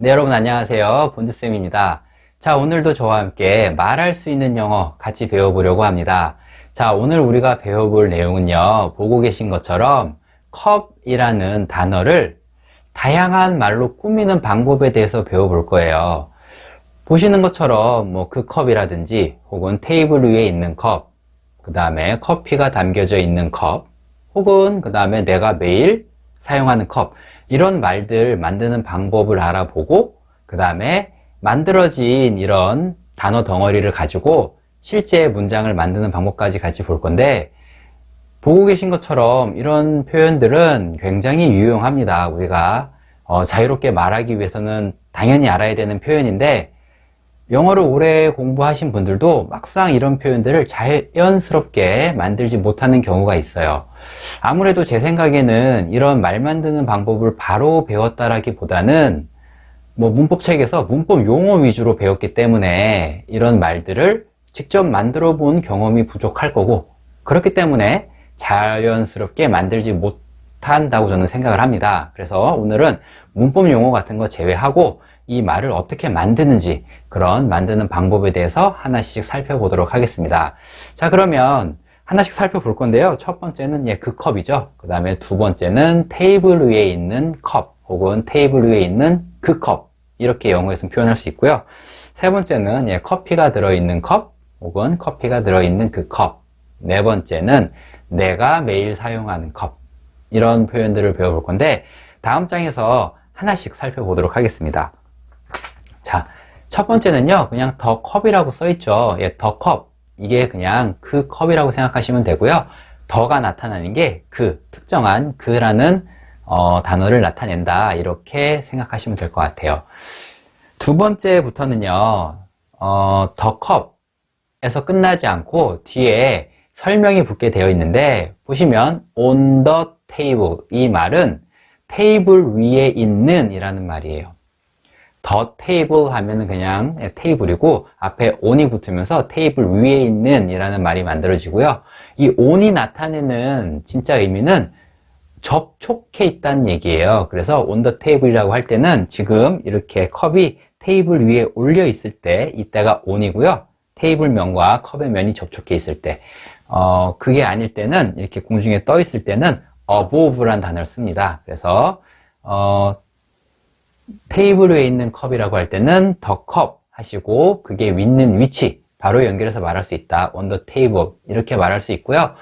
네, 여러분 안녕하세요. 본즈쌤입니다. 자, 오늘도 저와 함께 말할 수 있는 영어 같이 배워보려고 합니다. 자, 오늘 우리가 배워볼 내용은요, 보고 계신 것처럼 컵이라는 단어를 다양한 말로 꾸미는 방법에 대해서 배워볼 거예요. 보시는 것처럼 뭐 그 컵이라든지 혹은 테이블 위에 있는 컵, 그 다음에 커피가 담겨져 있는 컵, 혹은 그 다음에 내가 매일 사용하는 컵, 이런 말들 만드는 방법을 알아보고 그 다음에 만들어진 이런 단어 덩어리를 가지고 실제 문장을 만드는 방법까지 같이 볼 건데, 보고 계신 것처럼 이런 표현들은 굉장히 유용합니다. 우리가 자유롭게 말하기 위해서는 당연히 알아야 되는 표현인데, 영어를 오래 공부하신 분들도 막상 이런 표현들을 자연스럽게 만들지 못하는 경우가 있어요. 아무래도 제 생각에는 이런 말 만드는 방법을 바로 배웠다라기보다는 뭐 문법책에서 문법 용어 위주로 배웠기 때문에 이런 말들을 직접 만들어 본 경험이 부족할 거고, 그렇기 때문에 자연스럽게 만들지 못한다고 저는 생각을 합니다. 그래서 오늘은 문법 용어 같은 거 제외하고 이 말을 어떻게 만드는지, 그런 만드는 방법에 대해서 하나씩 살펴보도록 하겠습니다. 자, 그러면 하나씩 살펴볼 건데요. 첫 번째는 그 컵이죠. 그 다음에 두 번째는 테이블 위에 있는 컵, 혹은 테이블 위에 있는 그 컵, 이렇게 영어에서는 표현할 수 있고요. 세 번째는 커피가 들어있는 컵, 혹은 커피가 들어있는 그 컵. 네 번째는 내가 매일 사용하는 컵, 이런 표현들을 배워볼 건데, 다음 장에서 하나씩 살펴보도록 하겠습니다. 자, 첫 번째는요, 그냥 더 컵이라고 써있죠. 더 컵. 이게 그냥 그 컵이라고 생각하시면 되고요. 더가 나타나는 게 그, 특정한 그라는 단어를 나타낸다, 이렇게 생각하시면 될 것 같아요. 두 번째부터는요, 더 컵에서 끝나지 않고 뒤에 설명이 붙게 되어 있는데, 보시면 on the table, 이 말은 테이블 위에 있는 이라는 말이에요. 더 테이블 하면은 그냥 테이블이고, 앞에 on이 붙으면서 테이블 위에 있는 이라는 말이 만들어지고요. 이 on이 나타내는 진짜 의미는 접촉해 있다는 얘기예요. 그래서 on the table이라고 할 때는 지금 이렇게 컵이 테이블 위에 올려 있을 때, 이때가 on이고요. 테이블 면과 컵의 면이 접촉해 있을 때, 그게 아닐 때는, 이렇게 공중에 떠 있을 때는 above란 단어를 씁니다. 그래서 테이블 위에 있는 컵이라고 할 때는 더 컵 하시고, 그게 있는 위치 바로 연결해서 말할 수 있다. on the table, 이렇게 말할 수 있고요.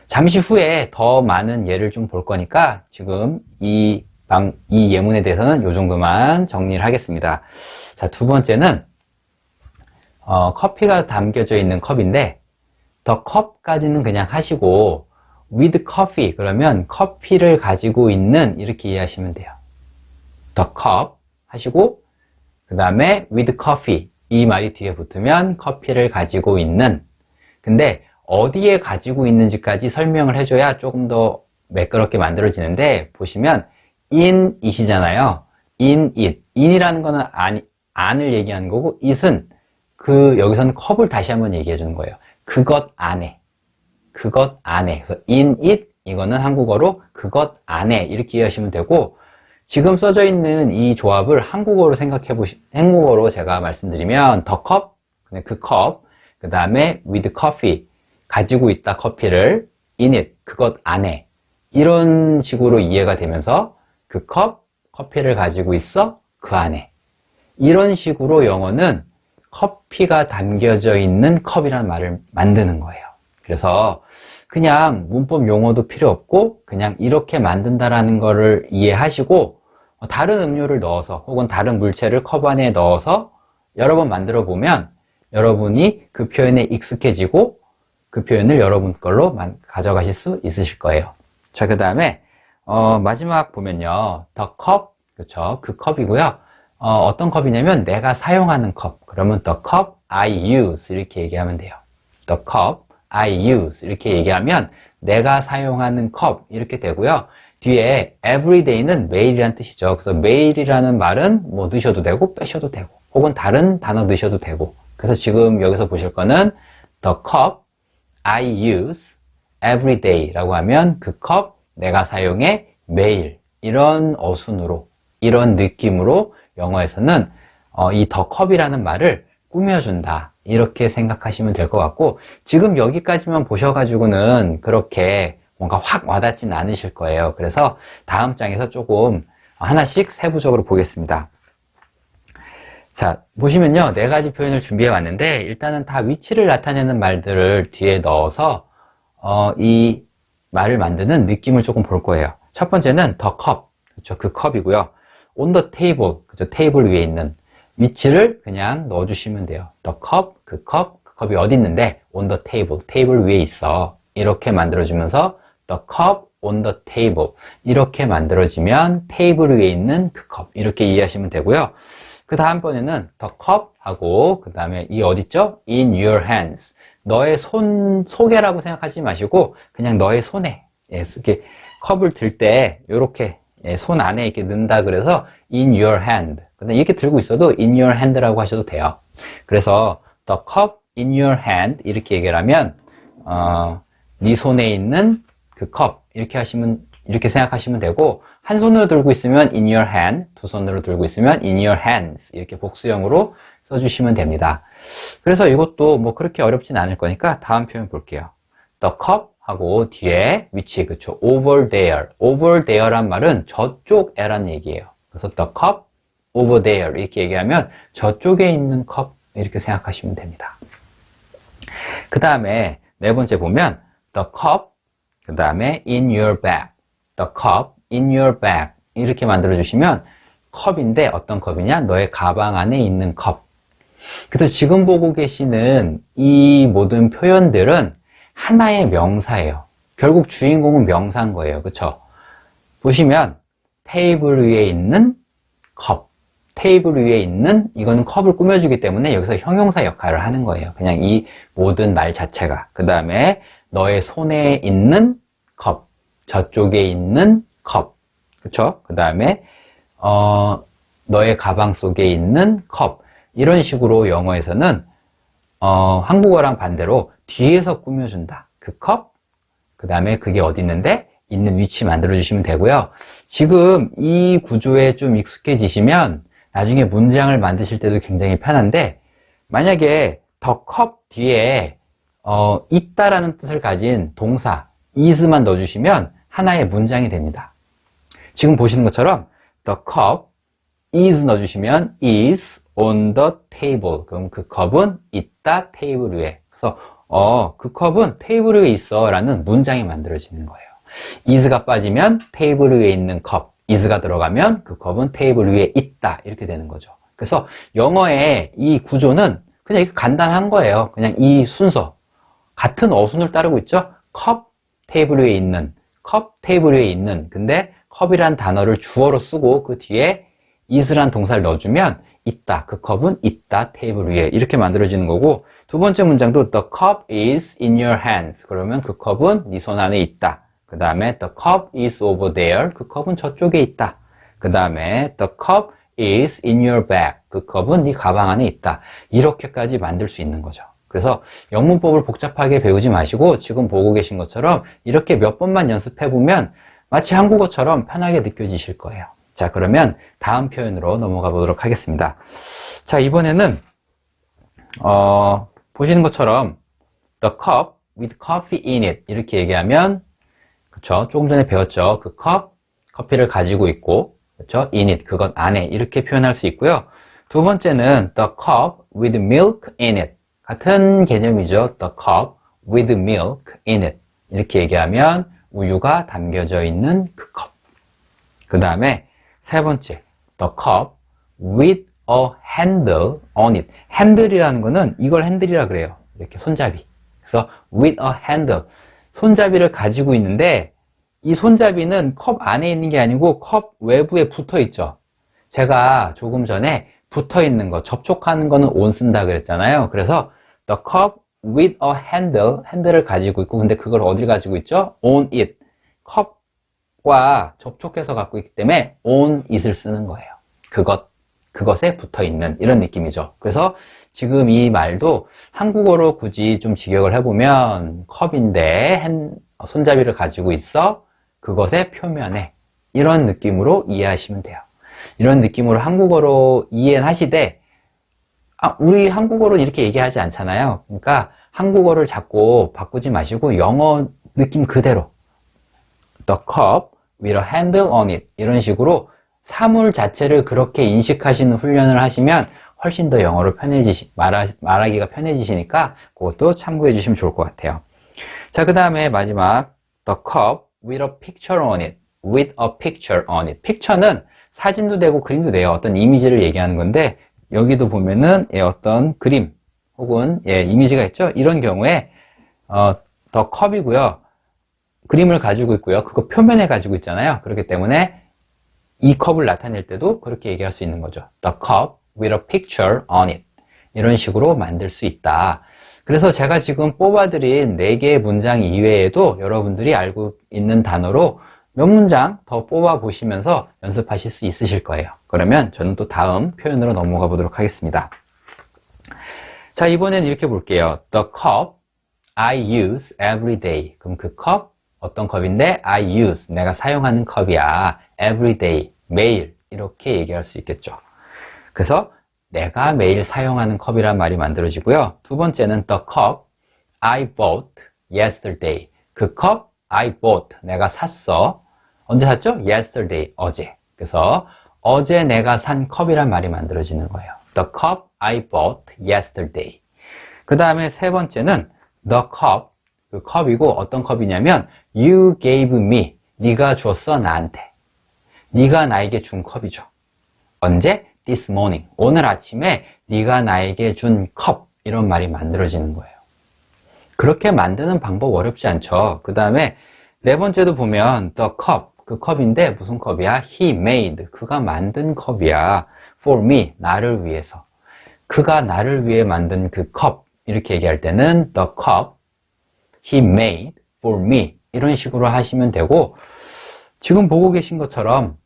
잠시 후에 더 많은 예를 좀 볼 거니까 지금 이 예문에 대해서는 이 정도만 정리를 하겠습니다. 자, 두 번째는 커피가 담겨져 있는 컵인데, 더 컵까지는 그냥 하시고 with coffee, 그러면 커피를 가지고 있는, 이렇게 이해하시면 돼요. the cup 하시고, 그 다음에 with coffee, 이 말이 뒤에 붙으면 커피를 가지고 있는. 근데 어디에 가지고 있는지까지 설명을 해줘야 조금 더 매끄럽게 만들어지는데, 보시면 in it이잖아요. in it. in이라는 거는 안을 얘기하는 거고, it은 여기서는 컵을 다시 한번 얘기해 주는 거예요. 그것 안에. 그것 안에. 그래서 in it, 이거는 한국어로 그것 안에, 이렇게 이해하시면 되고, 지금 써져 있는 이 조합을 한국어로 한국어로 제가 말씀드리면, 더 컵, 그 컵, 그 다음에 with coffee, 가지고 있다 커피를, in it, 그것 안에, 이런 식으로 이해가 되면서 그 컵, 커피를 가지고 있어, 그 안에, 이런 식으로 영어는 커피가 담겨져 있는 컵이라는 말을 만드는 거예요. 그래서 그냥 문법 용어도 필요 없고 그냥 이렇게 만든다라는 거를 이해하시고, 다른 음료를 넣어서 혹은 다른 물체를 컵 안에 넣어서 여러 번 만들어 보면 여러분이 그 표현에 익숙해지고 그 표현을 여러분 걸로 가져가실 수 있으실 거예요. 자, 그 다음에 마지막 보면요, the cup, 그렇죠, 그 컵이고요. 어떤 컵이냐면 내가 사용하는 컵. 그러면 the cup I use, 이렇게 얘기하면 돼요. the cup I use, 이렇게 얘기하면 내가 사용하는 컵, 이렇게 되고요. 뒤에 everyday는 매일이라는 뜻이죠. 그래서 매일이라는 말은 뭐 넣으셔도 되고 빼셔도 되고, 혹은 다른 단어 넣으셔도 되고. 그래서 지금 여기서 보실 거는 the cup I use every day 라고 하면 그 컵 내가 사용해 매일, 이런 어순으로, 이런 느낌으로 영어에서는 이 the cup이라는 말을 꾸며준다. 이렇게 생각하시면 될 것 같고, 지금 여기까지만 보셔가지고는 그렇게 뭔가 확 와닿진 않으실 거예요. 그래서 다음 장에서 조금 하나씩 세부적으로 보겠습니다. 자, 보시면요. 네 가지 표현을 준비해 왔는데, 일단은 다 위치를 나타내는 말들을 뒤에 넣어서, 이 말을 만드는 느낌을 조금 볼 거예요. 첫 번째는 the cup. 그렇죠. 그 컵이고요. on the table. 그렇죠. 테이블 위에 있는 위치를 그냥 넣어주시면 돼요. the cup, 그 컵이 어디 있는데, on the table. 테이블 위에 있어. 이렇게 만들어주면서, the cup on the table. 이렇게 만들어지면 테이블 위에 있는 그 컵. 이렇게 이해하시면 되고요. 그 다음번에는 the cup 하고 그 다음에 이 어딨죠? in your hands. 너의 손 속에라고 생각하지 마시고 그냥 너의 손에 이렇게 컵을 들 때 이렇게 손 안에 이렇게 넣는다 그래서 in your hand. 근데 이렇게 들고 있어도 in your hand라고 하셔도 돼요. 그래서 the cup in your hand 이렇게 얘기를 하면 네 손에 있는 그 컵 이렇게 생각하시면 되고, 한 손으로 들고 있으면 in your hand, 두 손으로 들고 있으면 in your hands 이렇게 복수형으로 써주시면 됩니다. 그래서 이것도 뭐 그렇게 어렵진 않을 거니까 다음 표현 볼게요. the cup 하고 뒤에 위치, 그쵸? over there란 말은 저쪽에란 얘기예요. 그래서 the cup over there 이렇게 얘기하면 저쪽에 있는 컵 이렇게 생각하시면 됩니다. 그 다음에 네 번째 보면 the cup 그 다음에 in your bag, the cup in your bag 이렇게 만들어 주시면 컵인데 어떤 컵이냐? 너의 가방 안에 있는 컵. 그래서 지금 보고 계시는 이 모든 표현들은 하나의 명사예요. 결국 주인공은 명사인 거예요. 그쵸? 보시면 테이블 위에 있는 컵, 테이블 위에 있는 이거는 컵을 꾸며주기 때문에 여기서 형용사 역할을 하는 거예요. 그냥 이 모든 말 자체가. 그 다음에 너의 손에 있는 컵, 저쪽에 있는 컵, 그쵸? 그 다음에 너의 가방 속에 있는 컵. 이런 식으로 영어에서는 한국어랑 반대로 뒤에서 꾸며준다. 그 컵, 그 다음에 그게 어디 있는데 있는 위치 만들어 주시면 되고요. 지금 이 구조에 좀 익숙해지시면 나중에 문장을 만드실 때도 굉장히 편한데, 만약에 the cup 뒤에 있다라는 뜻을 가진 동사 is만 넣어주시면 하나의 문장이 됩니다. 지금 보시는 것처럼 the cup is 넣어주시면 is on the table. 그럼 그 컵은 있다 테이블 위에. 그래서 그 컵은 테이블 위에 있어 라는 문장이 만들어지는 거예요. is가 빠지면 테이블 위에 있는 컵, is가 들어가면 그 컵은 테이블 위에 있다 이렇게 되는 거죠. 그래서 영어의 이 구조는 그냥 이렇게 간단한 거예요. 그냥 이 순서 같은 어순을 따르고 있죠. 컵 테이블 위에 있는, 컵 테이블 위에 있는. 근데 컵이란 단어를 주어로 쓰고 그 뒤에 is란 동사를 넣어주면 있다, 그 컵은 있다 테이블 위에 이렇게 만들어지는 거고, 두 번째 문장도 the cup is in your hands. 그러면 그 컵은 네 손 안에 있다. 그 다음에 the cup is over there. 그 컵은 저쪽에 있다. 그 다음에 the cup is in your bag. 그 컵은 네 가방 안에 있다. 이렇게까지 만들 수 있는 거죠. 그래서 영문법을 복잡하게 배우지 마시고 지금 보고 계신 것처럼 이렇게 몇 번만 연습해 보면 마치 한국어처럼 편하게 느껴지실 거예요. 자, 그러면 다음 표현으로 넘어가 보도록 하겠습니다. 자, 이번에는 보시는 것처럼 the cup with coffee in it 이렇게 얘기하면, 그쵸? 조금 전에 배웠죠? 그 커피를 가지고 있고, 그쵸? in it, 그것 안에 이렇게 표현할 수 있고요. 두 번째는 the cup with milk in it. 같은 개념이죠. The cup with milk in it. 이렇게 얘기하면 우유가 담겨져 있는 그 컵. 그 다음에 세 번째, the cup with a handle on it. 핸들이라는 거는 이걸 핸들이라 그래요. 이렇게 손잡이. 그래서 with a handle. 손잡이를 가지고 있는데 이 손잡이는 컵 안에 있는 게 아니고 컵 외부에 붙어 있죠. 제가 조금 전에 붙어 있는 거, 접촉하는 거는 on 쓴다 그랬잖아요. 그래서 the cup with a handle, 핸들을 가지고 있고, 근데 그걸 어딜 가지고 있죠? on it. 컵과 접촉해서 갖고 있기 때문에 on it을 쓰는 거예요. 그것에 붙어 있는 이런 느낌이죠. 그래서 지금 이 말도 한국어로 굳이 좀 직역을 해보면 컵인데 손잡이를 가지고 있어 그것의 표면에, 이런 느낌으로 이해하시면 돼요. 이런 느낌으로 한국어로 이해는 하시되, 우리 한국어로 이렇게 얘기하지 않잖아요. 그러니까 한국어를 자꾸 바꾸지 마시고 영어 느낌 그대로 The cup with a handle on it 이런 식으로 사물 자체를 그렇게 인식하시는 훈련을 하시면 훨씬 더 영어로 말하기가 편해지시니까 그것도 참고해 주시면 좋을 것 같아요. 자, 그 다음에 마지막 The cup with a picture on it. With a picture on it. picture는 사진도 되고 그림도 돼요. 어떤 이미지를 얘기하는 건데 여기도 보면은 어떤 그림 혹은 이미지가 있죠. 이런 경우에 The cup이고요. 그림을 가지고 있고요. 그거 표면에 가지고 있잖아요. 그렇기 때문에 이 컵을 나타낼 때도 그렇게 얘기할 수 있는 거죠. The cup with a picture on it. 이런 식으로 만들 수 있다. 그래서 제가 지금 뽑아드린 4개의 문장 이외에도 여러분들이 알고 있는 단어로 몇 문장 더 뽑아 보시면서 연습하실 수 있으실 거예요. 그러면 저는 또 다음 표현으로 넘어가 보도록 하겠습니다. 자, 이번엔 이렇게 볼게요. The cup I use every day. 그럼 그 컵 어떤 컵인데 I use 내가 사용하는 컵이야. every day 매일 이렇게 얘기할 수 있겠죠. 그래서 내가 매일 사용하는 컵이란 말이 만들어지고요. 두 번째는 the cup I bought yesterday. 그 컵 I bought 내가 샀어. 언제 샀죠? yesterday 어제. 그래서 어제 내가 산 컵이란 말이 만들어지는 거예요. The cup I bought yesterday. 그 다음에 세 번째는 the cup 그 컵이고 어떤 컵이냐면 you gave me 네가 줬어 나한테. 네가 나에게 준 컵이죠. 언제? This morning. 오늘 아침에 네가 나에게 준 컵. 이런 말이 만들어지는 거예요. 그렇게 만드는 방법 어렵지 않죠. 그 다음에 네 번째도 보면 the cup. 그 컵인데 무슨 컵이야? He made. 그가 만든 컵이야. For me. 나를 위해서. 그가 나를 위해 만든 그 컵. 이렇게 얘기할 때는 the cup he made for me. 이런 식으로 하시면 되고 지금 보고 계신 것처럼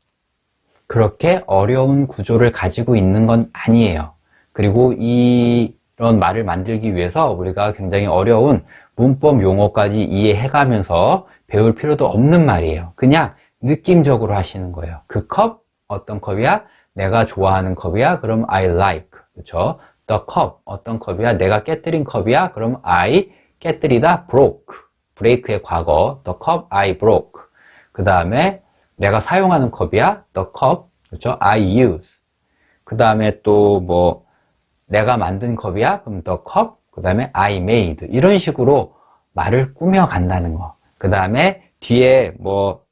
그렇게 어려운 구조를 가지고 있는 건 아니에요. 그리고 이런 말을 만들기 위해서 우리가 굉장히 어려운 문법 용어까지 이해해가면서 배울 필요도 없는 말이에요. 그냥 느낌적으로 하시는 거예요. 그 컵, 어떤 컵이야? 내가 좋아하는 컵이야? 그럼 I like. 그렇죠? The cup, 어떤 컵이야? 내가 깨뜨린 컵이야? 그럼 I 깨뜨리다 broke. break의 과거. The cup I broke. 그 다음에 내가 사용하는 컵이야? The cup, 그렇죠? I use. 그 다음에 또 뭐 내가 만든 컵이야? 그럼 the cup, 그 다음에 I made. 이런 식으로 말을 꾸며간다는 거. 그 다음에 뒤에 뭐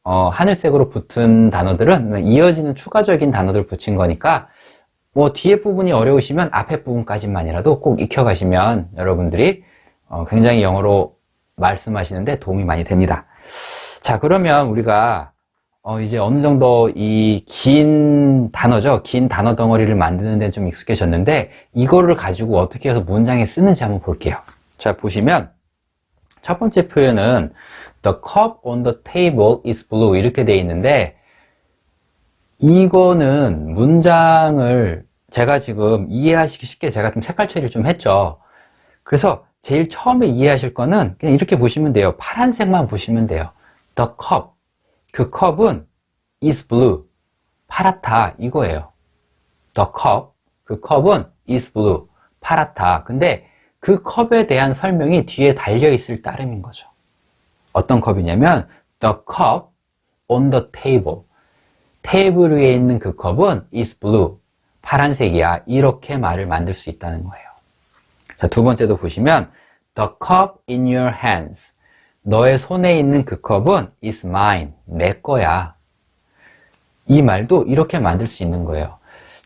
하늘색으로 붙은 단어들은 이어지는 추가적인 단어들 붙인 거니까 뭐 뒤에 부분이 어려우시면 앞에 부분까지만이라도 꼭 익혀가시면 여러분들이 굉장히 영어로 말씀하시는데 도움이 많이 됩니다. 자, 그러면 우리가 이제 어느 정도 이 긴 단어죠. 긴 단어 덩어리를 만드는 데는 좀 익숙해졌는데 이거를 가지고 어떻게 해서 문장에 쓰는지 한번 볼게요. 자, 보시면 첫 번째 표현은 The cup on the table is blue 이렇게 되어 있는데 이거는 문장을 제가 지금 이해하시기 쉽게 제가 좀 색깔 처리를 좀 했죠. 그래서 제일 처음에 이해하실 거는 그냥 이렇게 보시면 돼요. 파란색만 보시면 돼요. The cup. 그 컵은 is blue. 파랗다. 이거예요. The cup. 그 컵은 is blue. 파랗다. 근데 그 컵에 대한 설명이 뒤에 달려있을 따름인 거죠. 어떤 컵이냐면 The cup on the table. 테이블 위에 있는 그 컵은 is blue. 파란색이야. 이렇게 말을 만들 수 있다는 거예요. 자, 두 번째도 보시면 The cup in your hands. 너의 손에 있는 그 컵은 is mine. 내 거야. 이 말도 이렇게 만들 수 있는 거예요.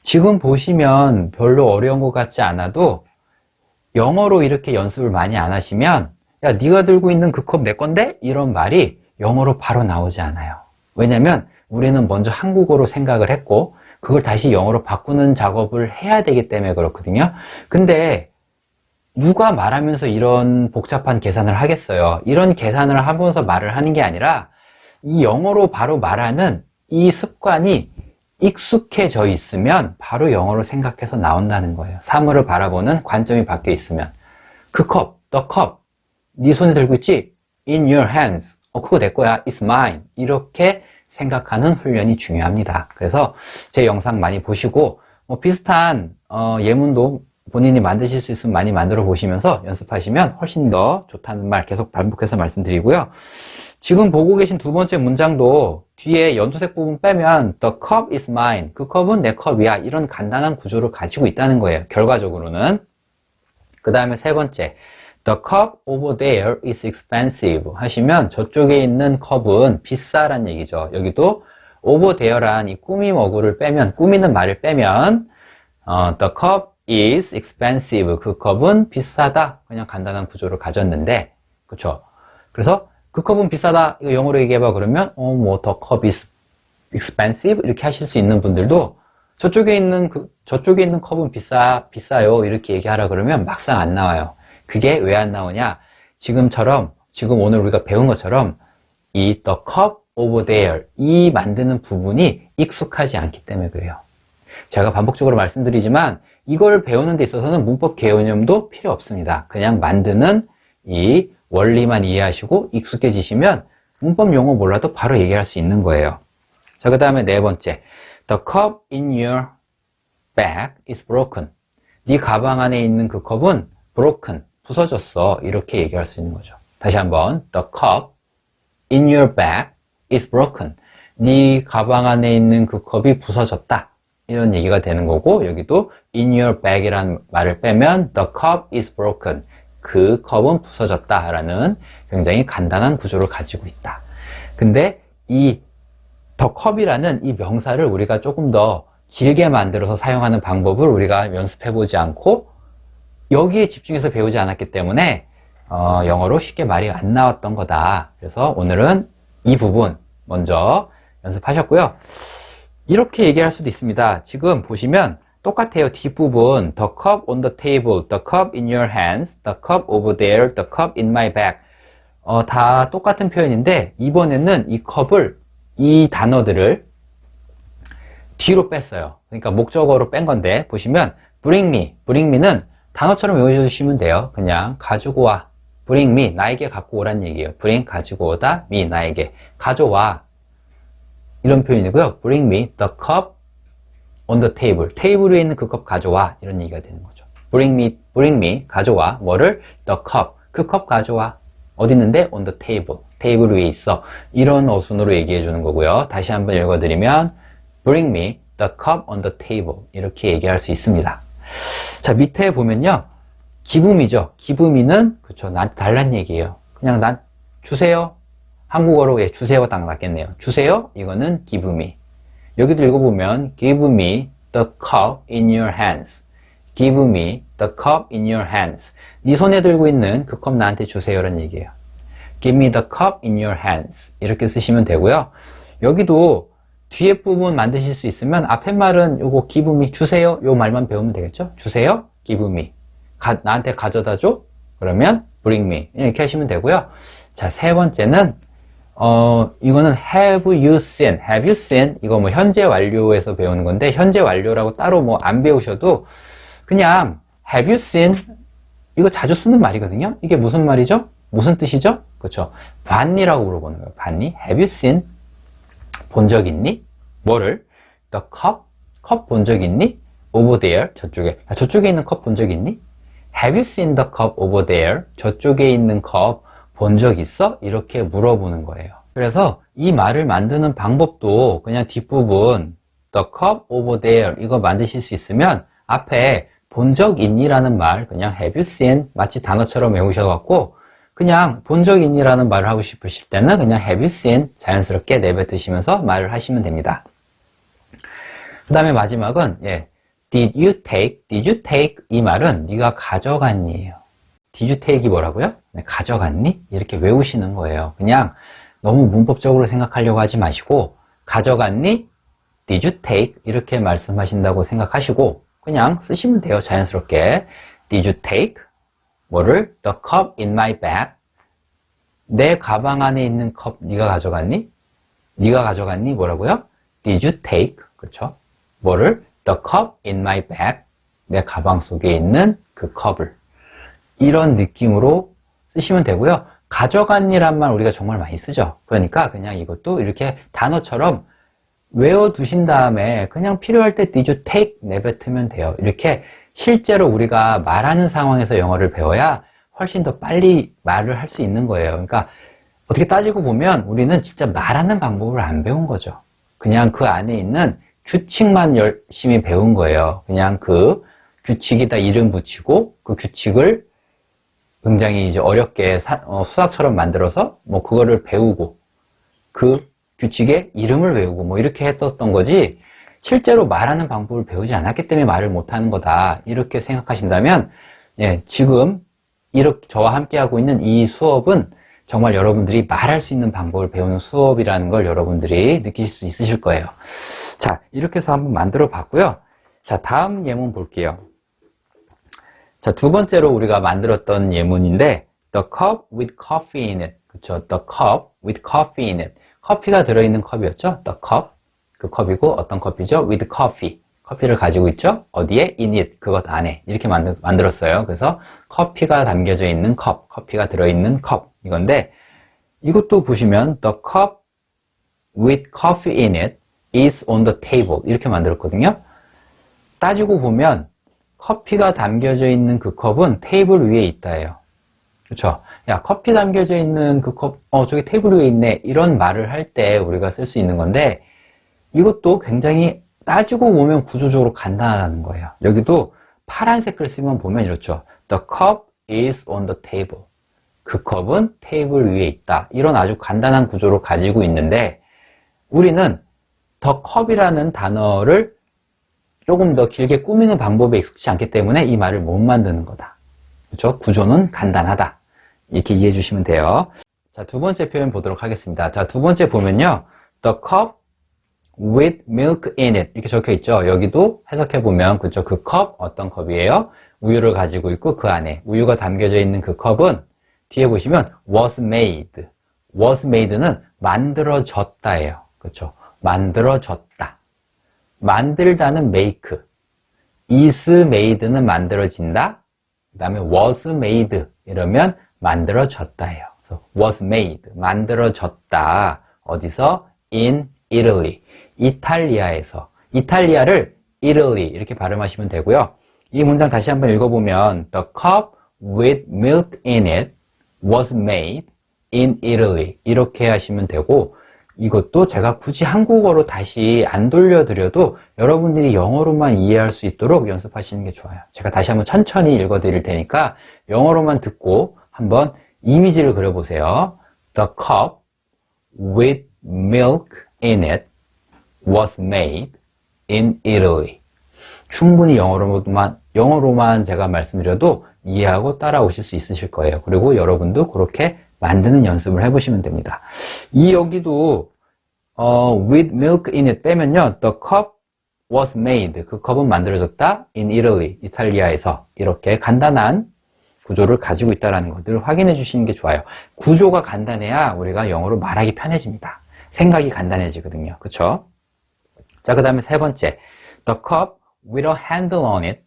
지금 보시면 별로 어려운 것 같지 않아도 영어로 이렇게 연습을 많이 안 하시면 야, 네가 들고 있는 그 컵 내 건데? 이런 말이 영어로 바로 나오지 않아요. 왜냐면 우리는 먼저 한국어로 생각을 했고 그걸 다시 영어로 바꾸는 작업을 해야 되기 때문에 그렇거든요. 근데 누가 말하면서 이런 복잡한 계산을 하겠어요. 이런 계산을 하면서 말을 하는 게 아니라 이 영어로 바로 말하는 이 습관이 익숙해져 있으면 바로 영어로 생각해서 나온다는 거예요. 사물을 바라보는 관점이 바뀌어 있으면 그 컵, the cup 네 손에 들고 있지? In your hands. 그거 내 거야. It's mine. 이렇게 생각하는 훈련이 중요합니다. 그래서 제 영상 많이 보시고 비슷한 예문도 본인이 만드실 수 있으면 많이 만들어 보시면서 연습하시면 훨씬 더 좋다는 말 계속 반복해서 말씀드리고요. 지금 보고 계신 두 번째 문장도 뒤에 연두색 부분 빼면 The cup is mine. 그 컵은 내 컵이야. 이런 간단한 구조를 가지고 있다는 거예요. 결과적으로는. 그 다음에 세 번째 The cup over there is expensive 하시면 저쪽에 있는 컵은 비싸란 얘기죠. 여기도 over there란 이 꾸밈 어구를 빼면, 꾸미는 말을 빼면 The cup is expensive. 그 컵은 비싸다. 그냥 간단한 구조를 가졌는데, 그쵸? 그래서 그 컵은 비싸다. 이거 영어로 얘기해봐. 그러면 the cup is expensive 이렇게 하실 수 있는 분들도 저쪽에 있는 컵은 비싸요. 이렇게 얘기하라 그러면 막상 안 나와요. 그게 왜 안 나오냐? 지금 오늘 우리가 배운 것처럼 이 the cup over there 이 만드는 부분이 익숙하지 않기 때문에 그래요. 제가 반복적으로 말씀드리지만 이걸 배우는 데 있어서는 문법 개념도 필요 없습니다. 그냥 만드는 이 원리만 이해하시고 익숙해지시면 문법 용어 몰라도 바로 얘기할 수 있는 거예요. 자, 그 다음에 네 번째. The cup in your bag is broken. 네 가방 안에 있는 그 컵은 broken, 부서졌어. 이렇게 얘기할 수 있는 거죠. 다시 한번. The cup in your bag is broken. 네 가방 안에 있는 그 컵이 부서졌다. 이런 얘기가 되는 거고, 여기도 in your bag이라는 말을 빼면 the cup is broken. 그 컵은 부서졌다 라는 굉장히 간단한 구조를 가지고 있다. 근데 이 the cup이라는 이 명사를 우리가 조금 더 길게 만들어서 사용하는 방법을 우리가 연습해보지 않고 여기에 집중해서 배우지 않았기 때문에 영어로 쉽게 말이 안 나왔던 거다. 그래서 오늘은 이 부분 먼저 연습하셨고요. 이렇게 얘기할 수도 있습니다. 지금 보시면 똑같아요. 뒷부분 The cup on the table, the cup in your hands, the cup over there, the cup in my bag 다 똑같은 표현인데 이번에는 이 컵을, 이 단어들을 뒤로 뺐어요. 그러니까 목적어로 뺀 건데 보시면 bring me는 단어처럼 외워주시면 돼요. 그냥 가지고 와. bring me, 나에게 갖고 오란 얘기예요. bring, 가지고 오다, me, 나에게. 가져와. 이런 표현이고요. bring me the cup on the table. 테이블 위에 있는 그 컵 가져와. 이런 얘기가 되는 거죠. bring me, 가져와. 뭐를? the cup. 그 컵 가져와. 어디 있는데? on the table. 테이블 위에 있어. 이런 어순으로 얘기해 주는 거고요. 다시 한번 읽어드리면 bring me the cup on the table. 이렇게 얘기할 수 있습니다. 자, 밑에 보면요. 기부미죠. 기부미는, 그쵸, 나한테 달란 얘기예요. 그냥 난 주세요. 한국어로 주세요 딱 낫겠네요. 주세요. 이거는 give me. 여기도 읽어보면 give me the cup in your hands. give me the cup in your hands. 네 손에 들고 있는 그 컵 나한테 주세요라는 얘기예요. give me the cup in your hands. 이렇게 쓰시면 되고요. 여기도 뒤에 부분 만드실 수 있으면 앞에 말은 요거 give me 주세요. 요 말만 배우면 되겠죠? 주세요. give me. 나한테 가져다 줘. 그러면 bring me. 이렇게 하시면 되고요. 자, 세 번째는 이거는 have you seen 이거 뭐 현재 완료에서 배우는 건데 현재 완료라고 따로 뭐 안 배우셔도 그냥 have you seen 이거 자주 쓰는 말이거든요. 이게 무슨 말이죠? 무슨 뜻이죠? 그렇죠. 봤니라고 물어보는 거예요. 봤니? have you seen 본 적 있니? 뭐를? the cup 컵 본 적 있니? over there 저쪽에 있는 컵 본 적 있니? have you seen the cup over there 저쪽에 있는 컵 본 적 있어? 이렇게 물어보는 거예요. 그래서 이 말을 만드는 방법도 그냥 뒷부분 the cup over there 이거 만드실 수 있으면 앞에 본 적 있니? 라는 말 그냥 have you seen 마치 단어처럼 외우셔갖고 그냥 본 적 있니? 라는 말을 하고 싶으실 때는 그냥 have you seen 자연스럽게 내뱉으시면서 말을 하시면 됩니다. 그 다음에 마지막은 did you take 이 말은 네가 가져갔니예요. did you take이 뭐라고요? 가져갔니? 이렇게 외우시는 거예요. 그냥 너무 문법적으로 생각하려고 하지 마시고 가져갔니? did you take 이렇게 말씀하신다고 생각하시고 그냥 쓰시면 돼요. 자연스럽게 did you take 뭐를? the cup in my bag 내 가방 안에 있는 컵 네가 가져갔니? 네가 가져갔니? 뭐라고요? did you take 그렇죠? 뭐를? the cup in my bag 내 가방 속에 있는 그 컵을 이런 느낌으로 쓰시면 되고요. 가져간이란 말 우리가 정말 많이 쓰죠. 그러니까 그냥 이것도 이렇게 단어처럼 외워두신 다음에 그냥 필요할 때 did you take 내뱉으면 돼요. 이렇게 실제로 우리가 말하는 상황에서 영어를 배워야 훨씬 더 빨리 말을 할 수 있는 거예요. 그러니까 어떻게 따지고 보면 우리는 진짜 말하는 방법을 안 배운 거죠. 그냥 그 안에 있는 규칙만 열심히 배운 거예요. 그냥 그 규칙에다 이름 붙이고 그 규칙을 굉장히 이제 어렵게 수학처럼 만들어서 뭐 그거를 배우고 그 규칙의 이름을 외우고 뭐 이렇게 했었던 거지 실제로 말하는 방법을 배우지 않았기 때문에 말을 못하는 거다 이렇게 생각하신다면 예, 지금 이렇게 저와 함께 하고 있는 이 수업은 정말 여러분들이 말할 수 있는 방법을 배우는 수업이라는 걸 여러분들이 느끼실 수 있으실 거예요. 자, 이렇게 해서 한번 만들어 봤고요. 자, 다음 예문 볼게요. 자, 두 번째로 우리가 만들었던 예문인데 The cup with coffee in it. 그렇죠? The cup with coffee in it. 커피가 들어있는 컵이었죠? The cup. 그 컵이고 어떤 컵이죠? With coffee. 커피를 가지고 있죠? 어디에? In it. 그것 안에. 이렇게 만들었어요. 그래서 커피가 담겨져 있는 컵. 커피가 들어있는 컵. 이건데 이것도 보시면 The cup with coffee in it is on the table. 이렇게 만들었거든요. 따지고 보면 커피가 담겨져 있는 그 컵은 테이블 위에 있다예요. 그렇죠? 야, 커피 담겨져 있는 그 컵, 저기 테이블 위에 있네. 이런 말을 할 때 우리가 쓸 수 있는 건데 이것도 굉장히 따지고 보면 구조적으로 간단하다는 거예요. 여기도 파란색을 쓰면 보면 이렇죠. The cup is on the table. 그 컵은 테이블 위에 있다. 이런 아주 간단한 구조를 가지고 있는데 우리는 the cup이라는 단어를 조금 더 길게 꾸미는 방법에 익숙치 않기 때문에 이 말을 못 만드는 거다. 그렇죠? 구조는 간단하다. 이렇게 이해해 주시면 돼요. 자, 두 번째 표현 보도록 하겠습니다. 자, 두 번째 보면요. The cup with milk in it. 이렇게 적혀 있죠. 여기도 해석해 보면, 그렇죠? 그 컵, 어떤 컵이에요? 우유를 가지고 있고 그 안에 우유가 담겨져 있는 그 컵은 뒤에 보시면 was made. was made는 만들어졌다예요. 그렇죠? 만들어졌다. 만들다는 make. is made는 만들어진다. 그 다음에 was made 이러면 만들어졌다예요. 그래서 was made. 만들어졌다. 어디서? in Italy. 이탈리아에서. 이탈리아를 Italy 이렇게 발음하시면 되고요. 이 문장 다시 한번 읽어보면 The cup with milk in it was made in Italy. 이렇게 하시면 되고 이것도 제가 굳이 한국어로 다시 안 돌려드려도 여러분들이 영어로만 이해할 수 있도록 연습하시는 게 좋아요. 제가 다시 한번 천천히 읽어드릴 테니까 영어로만 듣고 한번 이미지를 그려보세요. The cup with milk in it was made in Italy. 충분히 영어로만 제가 말씀드려도 이해하고 따라오실 수 있으실 거예요. 그리고 여러분도 그렇게 만드는 연습을 해보시면 됩니다. 여기도 with milk in it 빼면요. The cup was made. 그 컵은 만들어졌다. in Italy. 이탈리아에서. 이렇게 간단한 구조를 가지고 있다는 것들을 확인해 주시는 게 좋아요. 구조가 간단해야 우리가 영어로 말하기 편해집니다. 생각이 간단해지거든요. 그렇죠? 자, 그 다음에 세 번째. The cup with a handle on it.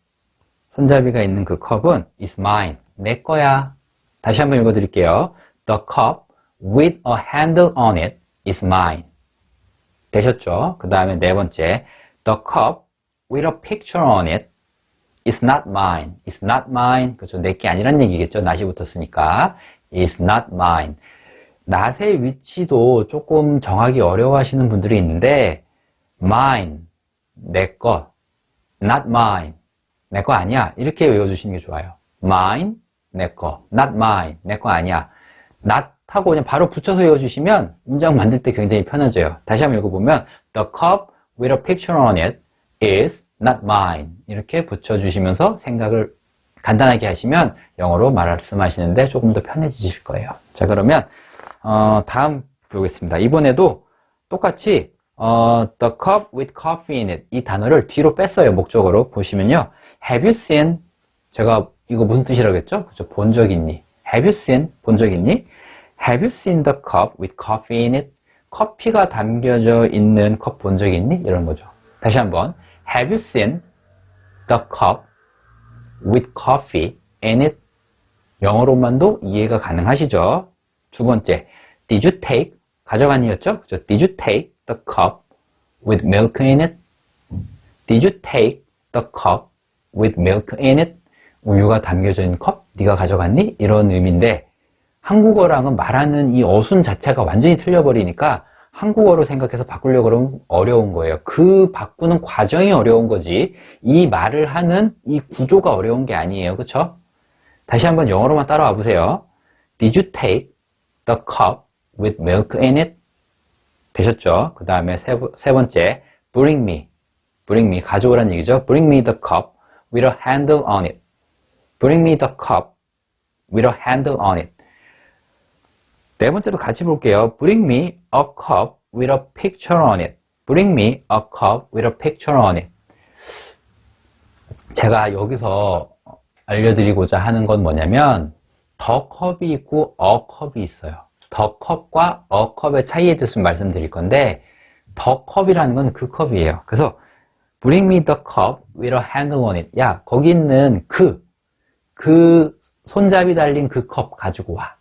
손잡이가 있는 그 컵은 is mine. 내 거야. 다시 한번 읽어드릴게요. The cup with a handle on it is mine. 되셨죠? 그 다음에 네 번째. The cup with a picture on it is not mine. is not mine. 그렇죠? 내게 아니란 얘기겠죠? not이 붙었으니까. is not mine. not의 위치도 조금 정하기 어려워하시는 분들이 있는데 mine, 내 거. not mine, 내 거 아니야. 이렇게 외워주시는 게 좋아요. mine, 내 거. not mine, 내 거 아니야. not 하고 그냥 바로 붙여서 외워주시면 문장 만들 때 굉장히 편해져요. 다시 한번 읽어보면 The cup with a picture on it is not mine. 이렇게 붙여주시면서 생각을 간단하게 하시면 영어로 말씀하시는데 조금 더 편해지실 거예요. 자, 그러면 다음 보겠습니다. 이번에도 똑같이 the cup with coffee in it 이 단어를 뒤로 뺐어요. 목적으로 보시면요. Have you seen? 제가 이거 무슨 뜻이라고 했죠? 그죠? 본 적 있니? Have you seen? 본 적 있니? Have you seen the cup with coffee in it? 커피가 담겨져 있는 컵 본 적 있니? 이런 거죠. 다시 한번. Have you seen the cup with coffee in it? 영어로만도 이해가 가능하시죠? 두 번째, did you take? 가져갔니였죠? 그죠? Did you take the cup with milk in it? Did you take the cup with milk in it? 우유가 담겨져 있는 컵? 네가 가져갔니? 이런 의미인데 한국어랑은 말하는 이 어순 자체가 완전히 틀려버리니까 한국어로 생각해서 바꾸려고 그러면 어려운 거예요. 그 바꾸는 과정이 어려운 거지 이 말을 하는 이 구조가 어려운 게 아니에요. 그쵸? 다시 한번 영어로만 따라와 보세요. Did you take the cup with milk in it? 되셨죠? 그 다음에 세 번째 bring me 가져오란 얘기죠. Bring me the cup with a handle on it. Bring me the cup with a handle on it. 네 번째도 같이 볼게요. Bring me a cup with a picture on it. Bring me a cup with a picture on it. 제가 여기서 알려드리고자 하는 건 뭐냐면 the cup이 있고 a cup이 있어요. the cup과 a cup의 차이에 대해서 말씀드릴 건데 the cup이라는 건 그 컵이에요. 그래서 Bring me the cup with a handle on it. 야, 거기 있는 그 손잡이 달린 그 컵 가지고 와.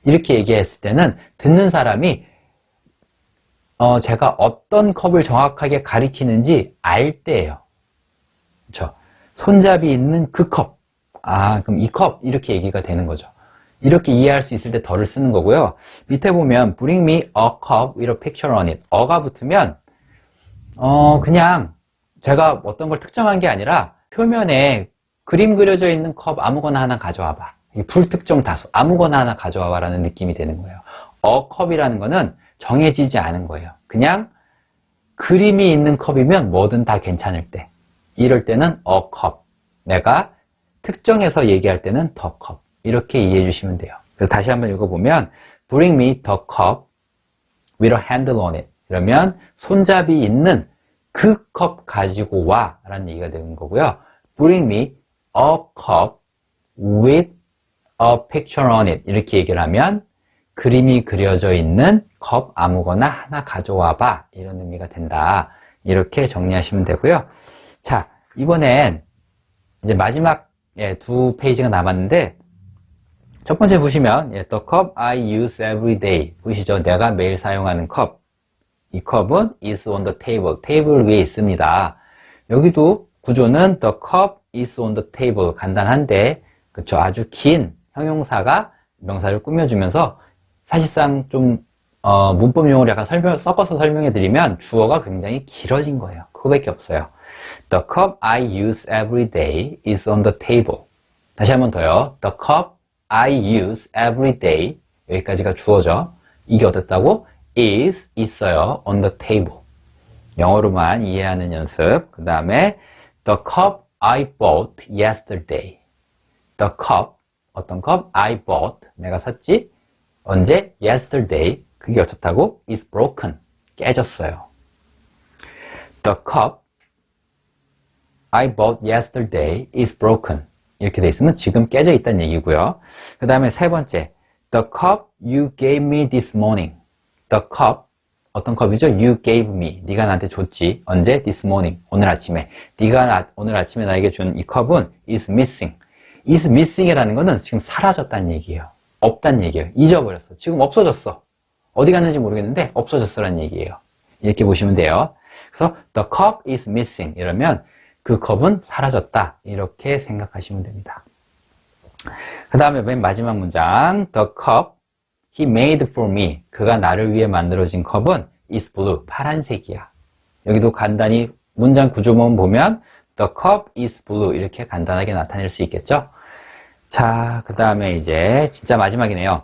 이렇게 얘기했을 때는 듣는 사람이 제가 어떤 컵을 정확하게 가리키는지 알 때예요. 그렇죠? 손잡이 있는 그 컵. 아, 그럼 이 컵 이렇게 얘기가 되는 거죠. 이렇게 이해할 수 있을 때 덜을 쓰는 거고요. 밑에 보면 Bring me a cup with a picture on it. 어가 붙으면 그냥 제가 어떤 걸 특정한 게 아니라 표면에 그림 그려져 있는 컵 아무거나 하나 가져와 봐. 이 불특정 다수 아무거나 하나 가져와 봐라는 느낌이 되는 거예요. 컵이라는 거는 정해지지 않은 거예요. 그냥 그림이 있는 컵이면 뭐든 다 괜찮을 때 이럴 때는 컵. 내가 특정해서 얘기할 때는 the cup. 이렇게 이해해 주시면 돼요. 그래서 다시 한번 읽어보면 Bring me the cup with a handle on it. 이러면 손잡이 있는 그 컵 가지고 와 라는 얘기가 되는 거고요. Bring me a cup with a picture on it. 이렇게 얘기를 하면 그림이 그려져 있는 컵 아무거나 하나 가져와 봐. 이런 의미가 된다. 이렇게 정리하시면 되고요. 자, 이번엔 이제 마지막 두 페이지가 남았는데 첫 번째 보시면 the cup I use every day. 보시죠? 내가 매일 사용하는 컵. 이 컵은 is on the table. 테이블 위에 있습니다. 여기도 구조는 the cup is on the table. 간단한데 그쵸? 아주 긴 형용사가 명사를 꾸며주면서 사실상 좀 문법 용어를 약간 섞어서 설명해 드리면 주어가 굉장히 길어진 거예요. 그거밖에 없어요. The cup I use every day is on the table. 다시 한번 더요. The cup I use every day. 여기까지가 주어죠. 이게 어떻다고? is 있어요. on the table. 영어로만 이해하는 연습. 그 다음에 the cup I bought yesterday. The cup 어떤 컵? I bought 내가 샀지. 언제? yesterday. 그게 어떻다고? is broken. 깨졌어요. The cup I bought yesterday is broken. 이렇게 돼 있으면 지금 깨져 있다는 얘기고요. 그 다음에 세 번째 The cup you gave me this morning. The cup 어떤 컵이죠? You gave me. 네가 나한테 줬지. 언제? This morning. 오늘 아침에. 네가 오늘 아침에 나에게 준 이 컵은 is missing. is missing이라는 거는 지금 사라졌다는 얘기예요. 없다는 얘기예요. 잊어버렸어. 지금 없어졌어. 어디 갔는지 모르겠는데 없어졌어라는 얘기예요. 이렇게 보시면 돼요. 그래서 the cup is missing 이러면 그 컵은 사라졌다. 이렇게 생각하시면 됩니다. 그 다음에 맨 마지막 문장 The cup he made for me. 그가 나를 위해 만들어진 컵은 is blue. 파란색이야. 여기도 간단히 문장 구조만 보면 The cup is blue. 이렇게 간단하게 나타낼 수 있겠죠? 자, 그 다음에 이제 진짜 마지막이네요.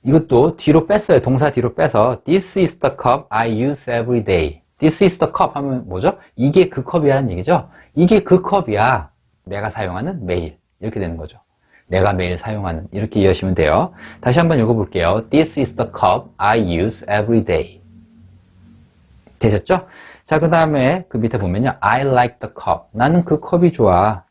이것도 뒤로 뺐어요. 동사 뒤로 빼서 This is the cup I use every day. This is the cup 하면 뭐죠? 이게 그 컵이라는 얘기죠? 이게 그 컵이야. 내가 사용하는 매일. 이렇게 되는 거죠. 내가 매일 사용하는. 이렇게 이해하시면 돼요. 다시 한번 읽어볼게요. This is the cup I use every day. 되셨죠? 자, 그 다음에 그 밑에 보면요. I like the cup. 나는 그 컵이 좋아.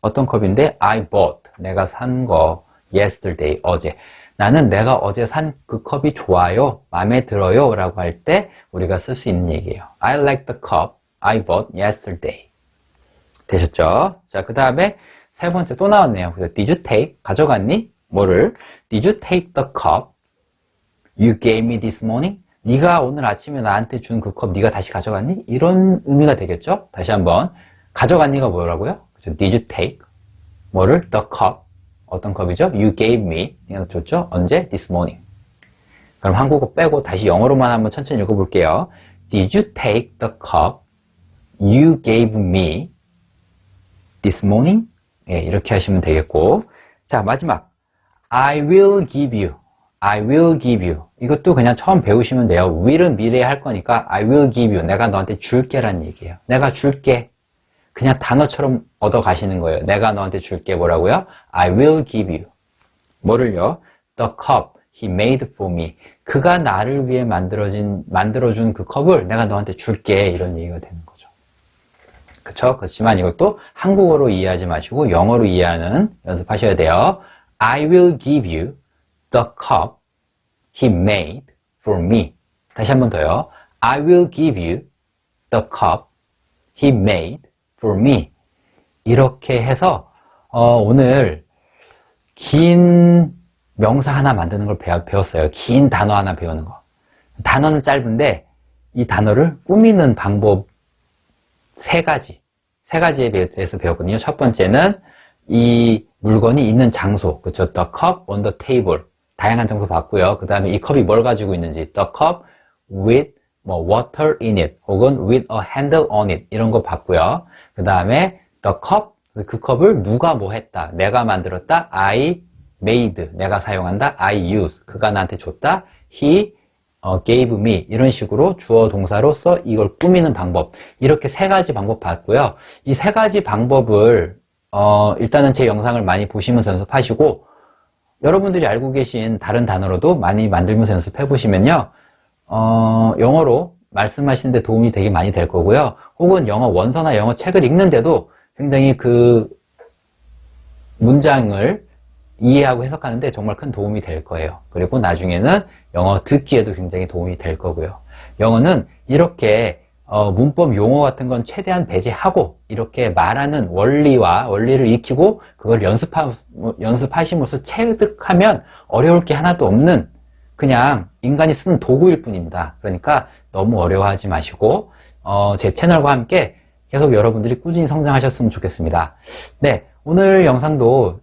어떤 컵인데? I bought. 내가 산 거. Yesterday. 어제. 나는 내가 어제 산 그 컵이 좋아요. 마음에 들어요. 라고 할 때 우리가 쓸 수 있는 얘기예요. I like the cup I bought yesterday. 되셨죠? 자, 그 다음에 세 번째 또 나왔네요. 그래서 Did you take? 가져갔니? 뭐를? Did you take the cup You gave me this morning? 네가 오늘 아침에 나한테 준 그 컵 네가 다시 가져갔니? 이런 의미가 되겠죠? 다시 한번 가져갔니가 뭐라고요? 그렇죠? Did you take? 뭐를? The cup. 어떤 컵이죠? You gave me. 네가 줬죠? 언제? This morning. 그럼 한국어 빼고 다시 영어로만 한번 천천히 읽어볼게요. Did you take the cup you gave me this morning? 예, 이렇게 하시면 되겠고. 자, 마지막. I will give you. I will give you. 이것도 그냥 처음 배우시면 돼요. will은 미래에 할 거니까 I will give you. 내가 너한테 줄게란 얘기예요. 내가 줄게. 그냥 단어처럼 얻어 가시는 거예요. 내가 너한테 줄게 뭐라고요? I will give you. 뭐를요? The cup he made for me. 그가 나를 위해 만들어준 그 컵을 내가 너한테 줄게. 이런 얘기가 되는 거죠. 그쵸? 그렇지만 이것도 한국어로 이해하지 마시고 영어로 이해하는 연습하셔야 돼요. I will give you the cup he made for me. 다시 한 번 더요. I will give you the cup he made for me. 이렇게 해서 오늘 긴 명사 하나 만드는 걸 배웠어요. 긴 단어 하나 배우는 거. 단어는 짧은데 이 단어를 꾸미는 방법 세 가지에 대해서 배웠거든요. 첫 번째는 이 물건이 있는 장소, 그렇죠? The cup on the table. 다양한 장소 봤고요. 그 다음에 이 컵이 뭘 가지고 있는지, the cup with water in it, 혹은 with a handle on it, 이런 거 봤고요. 그 다음에 the cup, 그 컵을 누가 뭐 했다, 내가 만들었다, I made, 내가 사용한다, I use, 그가 나한테 줬다, he gave me, 이런 식으로 주어 동사로서 이걸 꾸미는 방법, 이렇게 세 가지 방법 봤고요. 이 세 가지 방법을 일단은 제 영상을 많이 보시면서 연습하시고, 여러분들이 알고 계신 다른 단어로도 많이 만들면서 연습해 보시면요, 영어로 말씀하시는데 도움이 되게 많이 될 거고요. 혹은 영어 원서나 영어 책을 읽는데도 굉장히 그 문장을 이해하고 해석하는데 정말 큰 도움이 될 거예요. 그리고 나중에는 영어 듣기에도 굉장히 도움이 될 거고요. 영어는 이렇게 문법 용어 같은 건 최대한 배제하고 이렇게 말하는 원리를 익히고 그걸 연습하심으로써 체득하면 어려울 게 하나도 없는 그냥 인간이 쓰는 도구일 뿐입니다. 그러니까 너무 어려워하지 마시고 제 채널과 함께 계속 여러분들이 꾸준히 성장하셨으면 좋겠습니다. 네, 오늘 영상도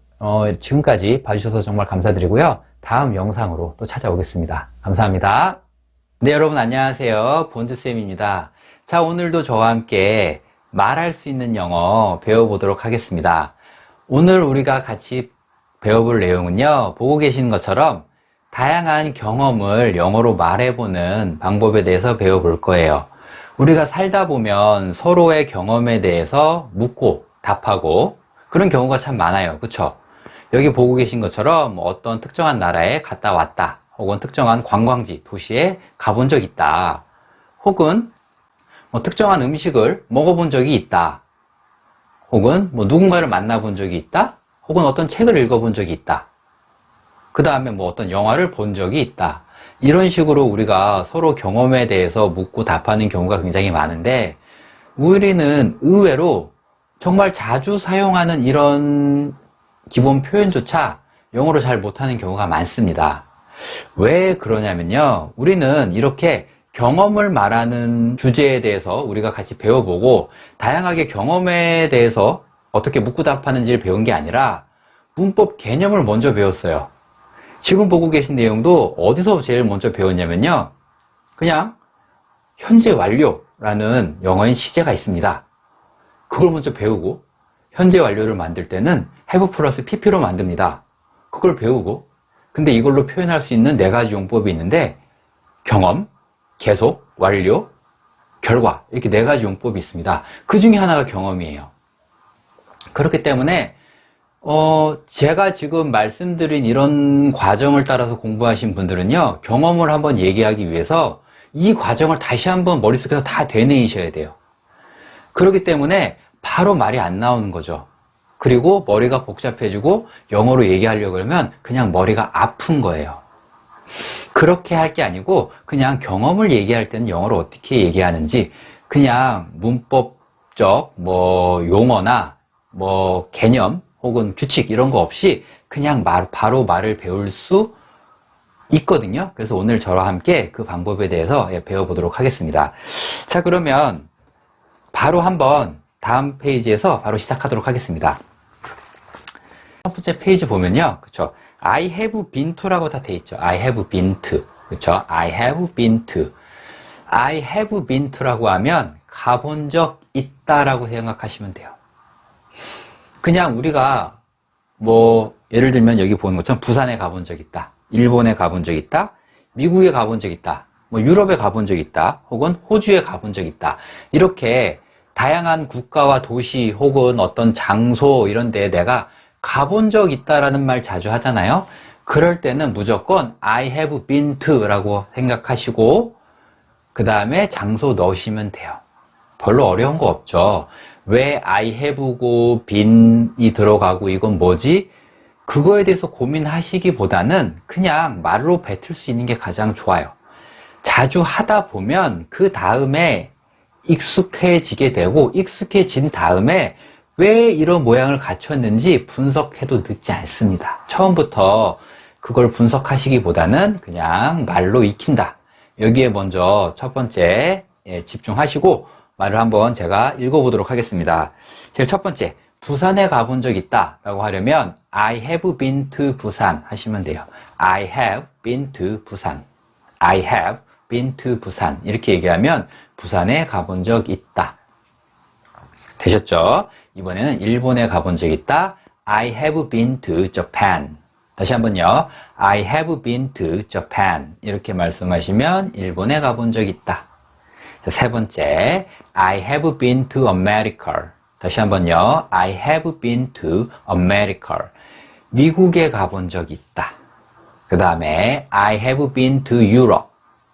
지금까지 봐주셔서 정말 감사드리고요. 다음 영상으로 또 찾아오겠습니다. 감사합니다. 네, 여러분 안녕하세요. 본즈쌤입니다. 자, 오늘도 저와 함께 말할 수 있는 영어 배워보도록 하겠습니다. 오늘 우리가 같이 배워볼 내용은요, 보고 계시는 것처럼 다양한 경험을 영어로 말해보는 방법에 대해서 배워볼 거예요. 우리가 살다 보면 서로의 경험에 대해서 묻고 답하고 그런 경우가 참 많아요. 그쵸? 여기 보고 계신 것처럼 어떤 특정한 나라에 갔다 왔다, 혹은 특정한 관광지, 도시에 가본 적 있다, 혹은 특정한 음식을 먹어본 적이 있다, 혹은 누군가를 만나본 적이 있다, 혹은 어떤 책을 읽어본 적이 있다, 그 다음에 어떤 영화를 본 적이 있다. 이런 식으로 우리가 서로 경험에 대해서 묻고 답하는 경우가 굉장히 많은데, 우리는 의외로 정말 자주 사용하는 이런 기본 표현조차 영어로 잘 못하는 경우가 많습니다. 왜 그러냐면요, 우리는 이렇게 경험을 말하는 주제에 대해서 우리가 같이 배워보고 다양하게 경험에 대해서 어떻게 묻고 답하는지를 배운 게 아니라 문법 개념을 먼저 배웠어요. 지금 보고 계신 내용도 어디서 제일 먼저 배웠냐면요, 그냥 현재 완료라는 영어인 시제가 있습니다. 그걸 먼저 배우고 현재 완료를 만들 때는 have 플러스 pp로 만듭니다. 그걸 배우고, 근데 이걸로 표현할 수 있는 네 가지 용법이 있는데 경험, 계속, 완료, 결과, 이렇게 네 가지 용법이 있습니다. 그 중에 하나가 경험이에요. 그렇기 때문에 제가 지금 말씀드린 이런 과정을 따라서 공부하신 분들은요, 경험을 한번 얘기하기 위해서 이 과정을 다시 한번 머릿속에서 다 되뇌이셔야 돼요. 그렇기 때문에 바로 말이 안 나오는 거죠. 그리고 머리가 복잡해지고 영어로 얘기하려고 하면 그냥 머리가 아픈 거예요. 그렇게 할 게 아니고 그냥 경험을 얘기할 때는 영어로 어떻게 얘기하는지 그냥 문법적 용어나 개념 혹은 규칙 이런 거 없이 그냥 바로 말을 배울 수 있거든요. 그래서 오늘 저와 함께 그 방법에 대해서 배워보도록 하겠습니다. 자, 그러면 바로 한번 다음 페이지에서 바로 시작하도록 하겠습니다. 첫 번째 페이지 보면요. 그쵸. I have been to라고 다 돼 있죠. I have been to. 그쵸. I have been to. I have been to라고 하면 가본 적 있다라고 생각하시면 돼요. 그냥 우리가 예를 들면 여기 보는 것처럼 부산에 가본 적 있다. 일본에 가본 적 있다. 미국에 가본 적 있다. 유럽에 가본 적 있다. 혹은 호주에 가본 적 있다. 이렇게 다양한 국가와 도시 혹은 어떤 장소 이런 데에 내가 가본 적 있다라는 말 자주 하잖아요. 그럴 때는 무조건 I have been to 라고 생각하시고 그 다음에 장소 넣으시면 돼요. 별로 어려운 거 없죠. 왜 I have고 been이 들어가고 이건 뭐지? 그거에 대해서 고민하시기보다는 그냥 말로 뱉을 수 있는 게 가장 좋아요. 자주 하다 보면 그 다음에 익숙해지게 되고 익숙해진 다음에 왜 이런 모양을 갖췄는지 분석해도 늦지 않습니다. 처음부터 그걸 분석하시기보다는 그냥 말로 익힌다. 여기에 먼저 첫 번째 집중하시고 말을 한번 제가 읽어보도록 하겠습니다. 제일 첫 번째, 부산에 가본 적 있다 라고 하려면 I have been to 부산 하시면 돼요. I have been to 부산. I have been to 부산. 이렇게 얘기하면 부산에 가본 적 있다. 되셨죠? 이번에는 일본에 가본 적 있다. I have been to Japan. 다시 한번요. I have been to Japan. 이렇게 말씀하시면 일본에 가본 적 있다. 자, 세 번째, I have been to America. 다시 한번요. I have been to America. 미국에 가본 적 있다. 그 다음에 I have been to Europe.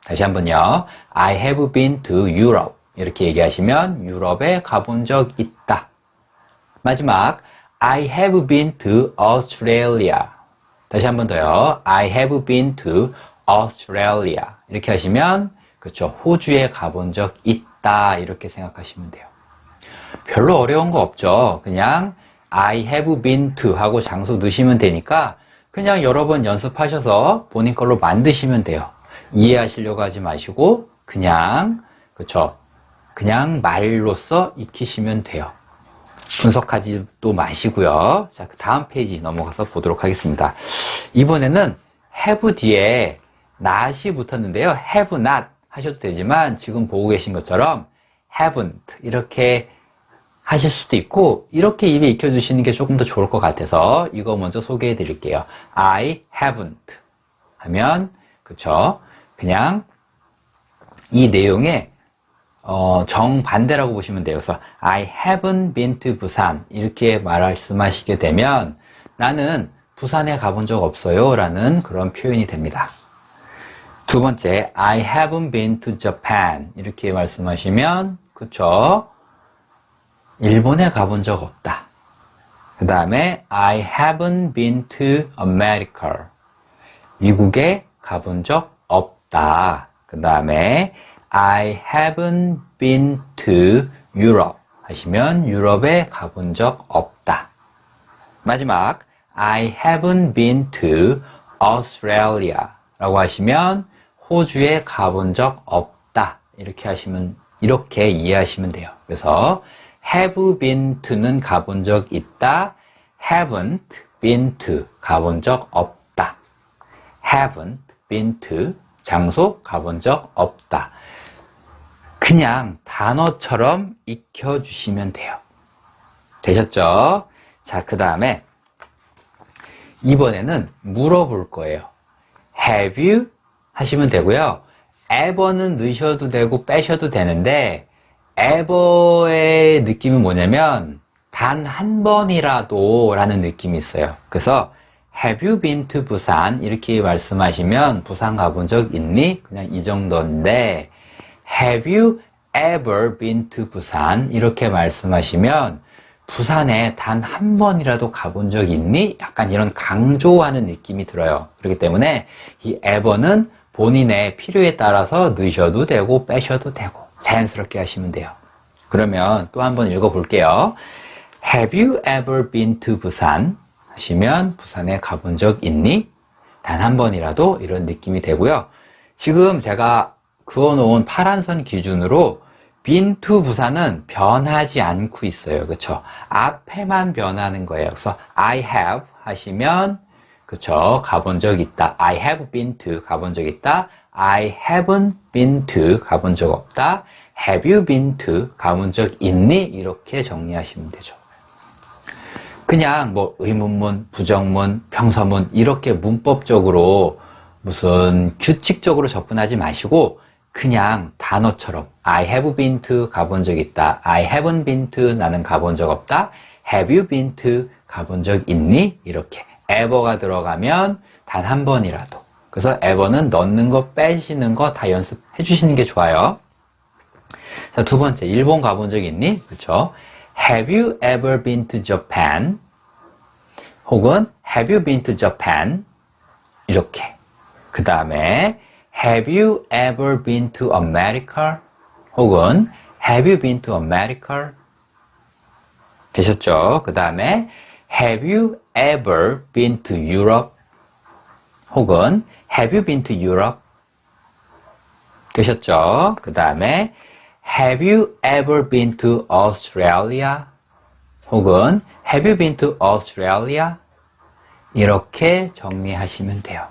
다시 한번요. I have been to Europe. 이렇게 얘기하시면 유럽에 가본 적 있다. 마지막, I have been to Australia. 다시 한번 더요. I have been to Australia. 이렇게 하시면 그렇죠. 호주에 가본 적 있다. 이렇게 생각하시면 돼요. 별로 어려운 거 없죠. 그냥 I have been to 하고 장소 넣으시면 되니까 그냥 여러 번 연습하셔서 본인 걸로 만드시면 돼요. 이해하시려고 하지 마시고 그냥 그렇죠. 그냥 말로써 익히시면 돼요. 분석하지도 마시고요. 자, 그 다음 페이지 넘어가서 보도록 하겠습니다. 이번에는 have 뒤에 not이 붙었는데요. have not 하셔도 되지만 지금 보고 계신 것처럼 haven't 이렇게 하실 수도 있고 이렇게 입에 익혀주시는 게 조금 더 좋을 것 같아서 이거 먼저 소개해 드릴게요. I haven't 하면 그쵸? 그냥 이 내용에 정반대라고 보시면 돼요. 그래서 I haven't been to 부산 이렇게 말씀하시게 되면 나는 부산에 가본 적 없어요 라는 그런 표현이 됩니다. 두 번째, I haven't been to Japan 이렇게 말씀하시면 그쵸? 일본에 가본 적 없다. 그 다음에 I haven't been to America 미국에 가본 적 없다. 그 다음에 I haven't been to Europe 하시면 유럽에 가본 적 없다. 마지막 I haven't been to Australia 라고 하시면 호주에 가본 적 없다. 이렇게 이해하시면 돼요. 그래서 have been to는 가본 적 있다. haven't been to 가본 적 없다. haven't been to 장소 가본 적 없다. 그냥 단어처럼 익혀주시면 돼요. 되셨죠? 자, 그 다음에 이번에는 물어볼 거예요. Have you? 하시면 되고요. ever는 넣으셔도 되고 빼셔도 되는데 ever의 느낌은 뭐냐면 단 한 번이라도 라는 느낌이 있어요. 그래서 Have you been to 부산? 이렇게 말씀하시면 부산 가본 적 있니? 그냥 이 정도인데 Have you ever been to 부산? 이렇게 말씀하시면 부산에 단 한 번이라도 가본 적 있니? 약간 이런 강조하는 느낌이 들어요. 그렇기 때문에 이 ever는 본인의 필요에 따라서 넣으셔도 되고 빼셔도 되고 자연스럽게 하시면 돼요. 그러면 또 한번 읽어볼게요. Have you ever been to 부산? 하시면 부산에 가본 적 있니? 단 한 번이라도 이런 느낌이 되고요. 지금 제가 그어놓은 파란 선 기준으로 been to 부사는 변하지 않고 있어요. 그쵸? 앞에만 변하는 거예요. 그래서 I have 하시면 그쵸? 가본 적 있다. I have been to 가본 적 있다. I haven't been to 가본 적 없다. Have you been to 가본 적 있니? 이렇게 정리하시면 되죠. 그냥 뭐 의문문, 부정문, 평서문 이렇게 문법적으로 무슨 규칙적으로 접근하지 마시고 그냥 단어처럼 I have been to 가본 적 있다. I haven't been to 나는 가본 적 없다. Have you been to 가본 적 있니? 이렇게 ever가 들어가면 단 한 번이라도. 그래서 ever는 넣는 거 빼시는 거 다 연습해 주시는 게 좋아요. 자, 두 번째, 일본 가본 적 있니? 그렇죠? Have you ever been to Japan? 혹은 Have you been to Japan? 이렇게. 그 다음에 Have you ever been to America? 혹은 Have you been to America? 되셨죠? 그 다음에 Have you ever been to Europe? 혹은 Have you been to Europe? 되셨죠? 그 다음에 Have you ever been to Australia? 혹은 Have you been to Australia? 이렇게 정리하시면 돼요.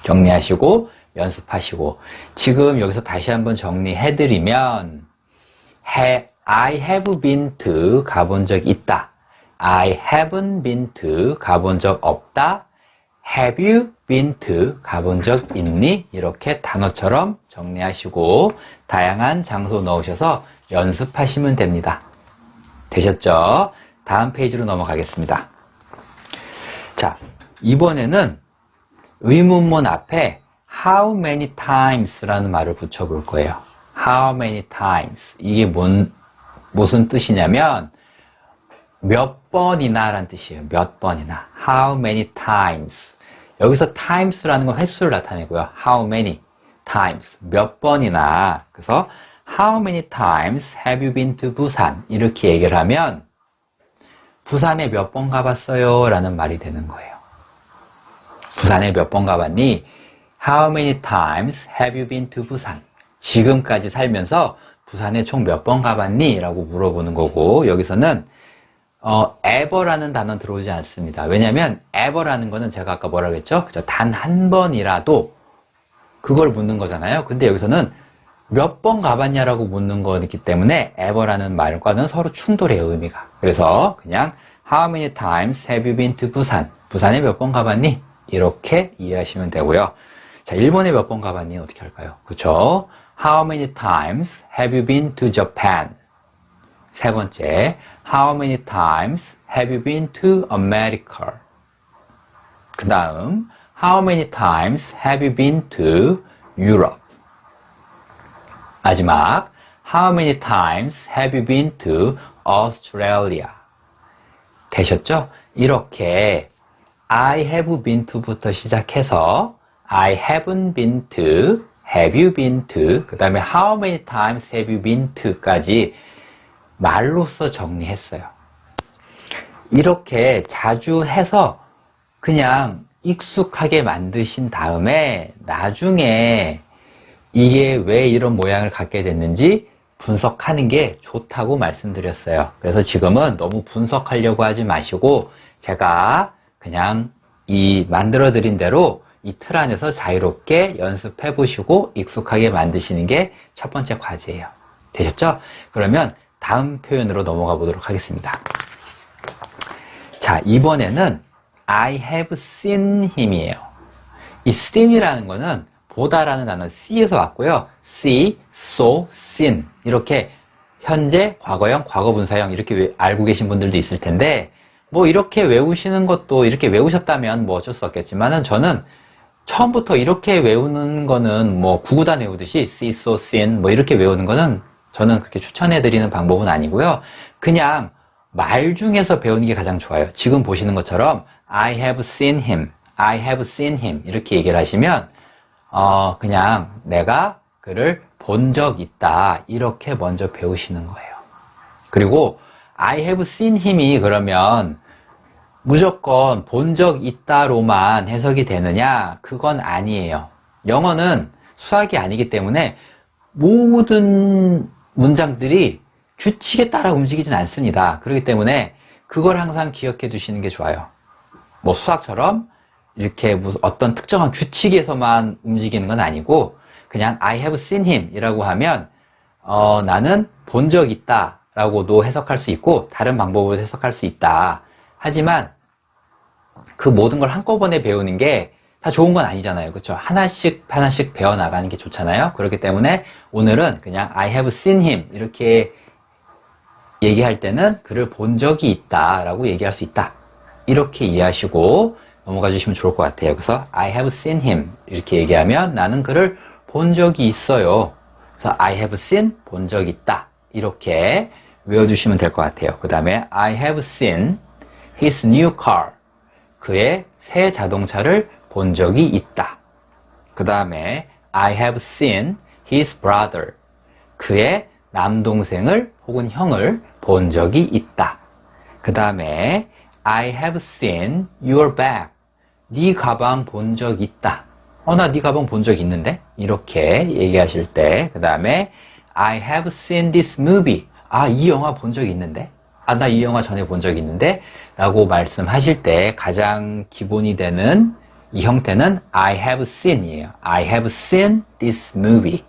정리하시고 연습하시고 지금 여기서 다시 한번 정리해드리면 I have been to 가본 적 있다. I haven't been to 가본 적 없다. Have you been to 가본 적 있니? 이렇게 단어처럼 정리하시고 다양한 장소 넣으셔서 연습하시면 됩니다. 되셨죠? 다음 페이지로 넘어가겠습니다. 자, 이번에는 의문문 앞에 how many times 라는 말을 붙여볼 거예요. how many times. 이게 무슨 뜻이냐면 몇 번이나 라는 뜻이에요. 몇 번이나. how many times. 여기서 times라는 건 횟수를 나타내고요. how many times. 몇 번이나. 그래서 how many times have you been to 부산? 이렇게 얘기를 하면 부산에 몇 번 가봤어요? 라는 말이 되는 거예요. 부산에 몇 번 가봤니? How many times have you been to 부산? 지금까지 살면서 부산에 총 몇 번 가봤니? 라고 물어보는 거고 여기서는 ever라는 단어는 들어오지 않습니다. 왜냐하면 ever라는 거는 제가 아까 뭐라 그랬죠? 단 한 번이라도 그걸 묻는 거잖아요. 근데 여기서는 몇 번 가봤냐라고 묻는 거기 때문에 ever라는 말과는 서로 충돌해요, 의미가. 그래서 그냥 How many times have you been to 부산? 부산에 몇 번 가봤니? 이렇게 이해하시면 되고요. 자, 일본에 몇 번 가봤니? 어떻게 할까요? 그렇죠? How many times have you been to Japan? 세 번째, How many times have you been to America? 그 다음, How many times have you been to Europe? 마지막, How many times have you been to Australia? 되셨죠? 이렇게 I have been to부터 시작해서 I haven't been to, have you been to, 그 다음에 how many times have you been to까지 말로써 정리했어요. 이렇게 자주 해서 그냥 익숙하게 만드신 다음에 나중에 이게 왜 이런 모양을 갖게 됐는지 분석하는 게 좋다고 말씀드렸어요. 그래서 지금은 너무 분석하려고 하지 마시고 제가 그냥 이 만들어 드린 대로 이 틀 안에서 자유롭게 연습해 보시고 익숙하게 만드시는 게 첫 번째 과제예요. 되셨죠? 그러면 다음 표현으로 넘어가 보도록 하겠습니다. 자, 이번에는 I have seen him이에요. 이 seen이라는 거는 보다라는 단어 see에서 왔고요. see, saw, seen 이렇게 현재, 과거형, 과거분사형 이렇게 알고 계신 분들도 있을 텐데 뭐 이렇게 외우시는 것도 이렇게 외우셨다면 뭐 어쩔 수 없겠지만은 저는 처음부터 이렇게 외우는 거는 뭐 구구단 외우듯이 see, saw, seen 뭐 이렇게 외우는 거는 저는 그렇게 추천해 드리는 방법은 아니고요. 그냥 말 중에서 배우는 게 가장 좋아요. 지금 보시는 것처럼 I have seen him, I have seen him 이렇게 얘기를 하시면 그냥 내가 그를 본 적 있다 이렇게 먼저 배우시는 거예요. 그리고 I have seen him이 그러면 무조건 본 적 있다로만 해석이 되느냐? 그건 아니에요. 영어는 수학이 아니기 때문에 모든 문장들이 규칙에 따라 움직이진 않습니다. 그렇기 때문에 그걸 항상 기억해 두시는 게 좋아요. 뭐 수학처럼 이렇게 어떤 특정한 규칙에서만 움직이는 건 아니고 그냥 I have seen him 이라고 하면 나는 본 적 있다 라고도 해석할 수 있고 다른 방법으로 해석할 수 있다. 하지만 그 모든 걸 한꺼번에 배우는 게 다 좋은 건 아니잖아요. 그렇죠? 하나씩 하나씩 배워나가는 게 좋잖아요. 그렇기 때문에 오늘은 그냥 I have seen him 이렇게 얘기할 때는 그를 본 적이 있다 라고 얘기할 수 있다. 이렇게 이해하시고 넘어가 주시면 좋을 것 같아요. 그래서 I have seen him 이렇게 얘기하면 나는 그를 본 적이 있어요. 그래서 I have seen 본 적 있다. 이렇게 외워주시면 될 것 같아요. 그 다음에 I have seen his new car. 그의 새 자동차를 본 적이 있다. 그 다음에 I have seen his brother. 그의 남동생을 혹은 형을 본 적이 있다. 그 다음에 I have seen your bag. 네 가방 본 적 있다. 나 네 가방 본 적 있는데? 이렇게 얘기하실 때, 그 다음에 I have seen this movie. 이 영화 본 적 있는데? 나 이 영화 전에 본 적 있는데? 라고 말씀하실 때 가장 기본이 되는 이 형태는 I have seen이에요. I have seen this movie.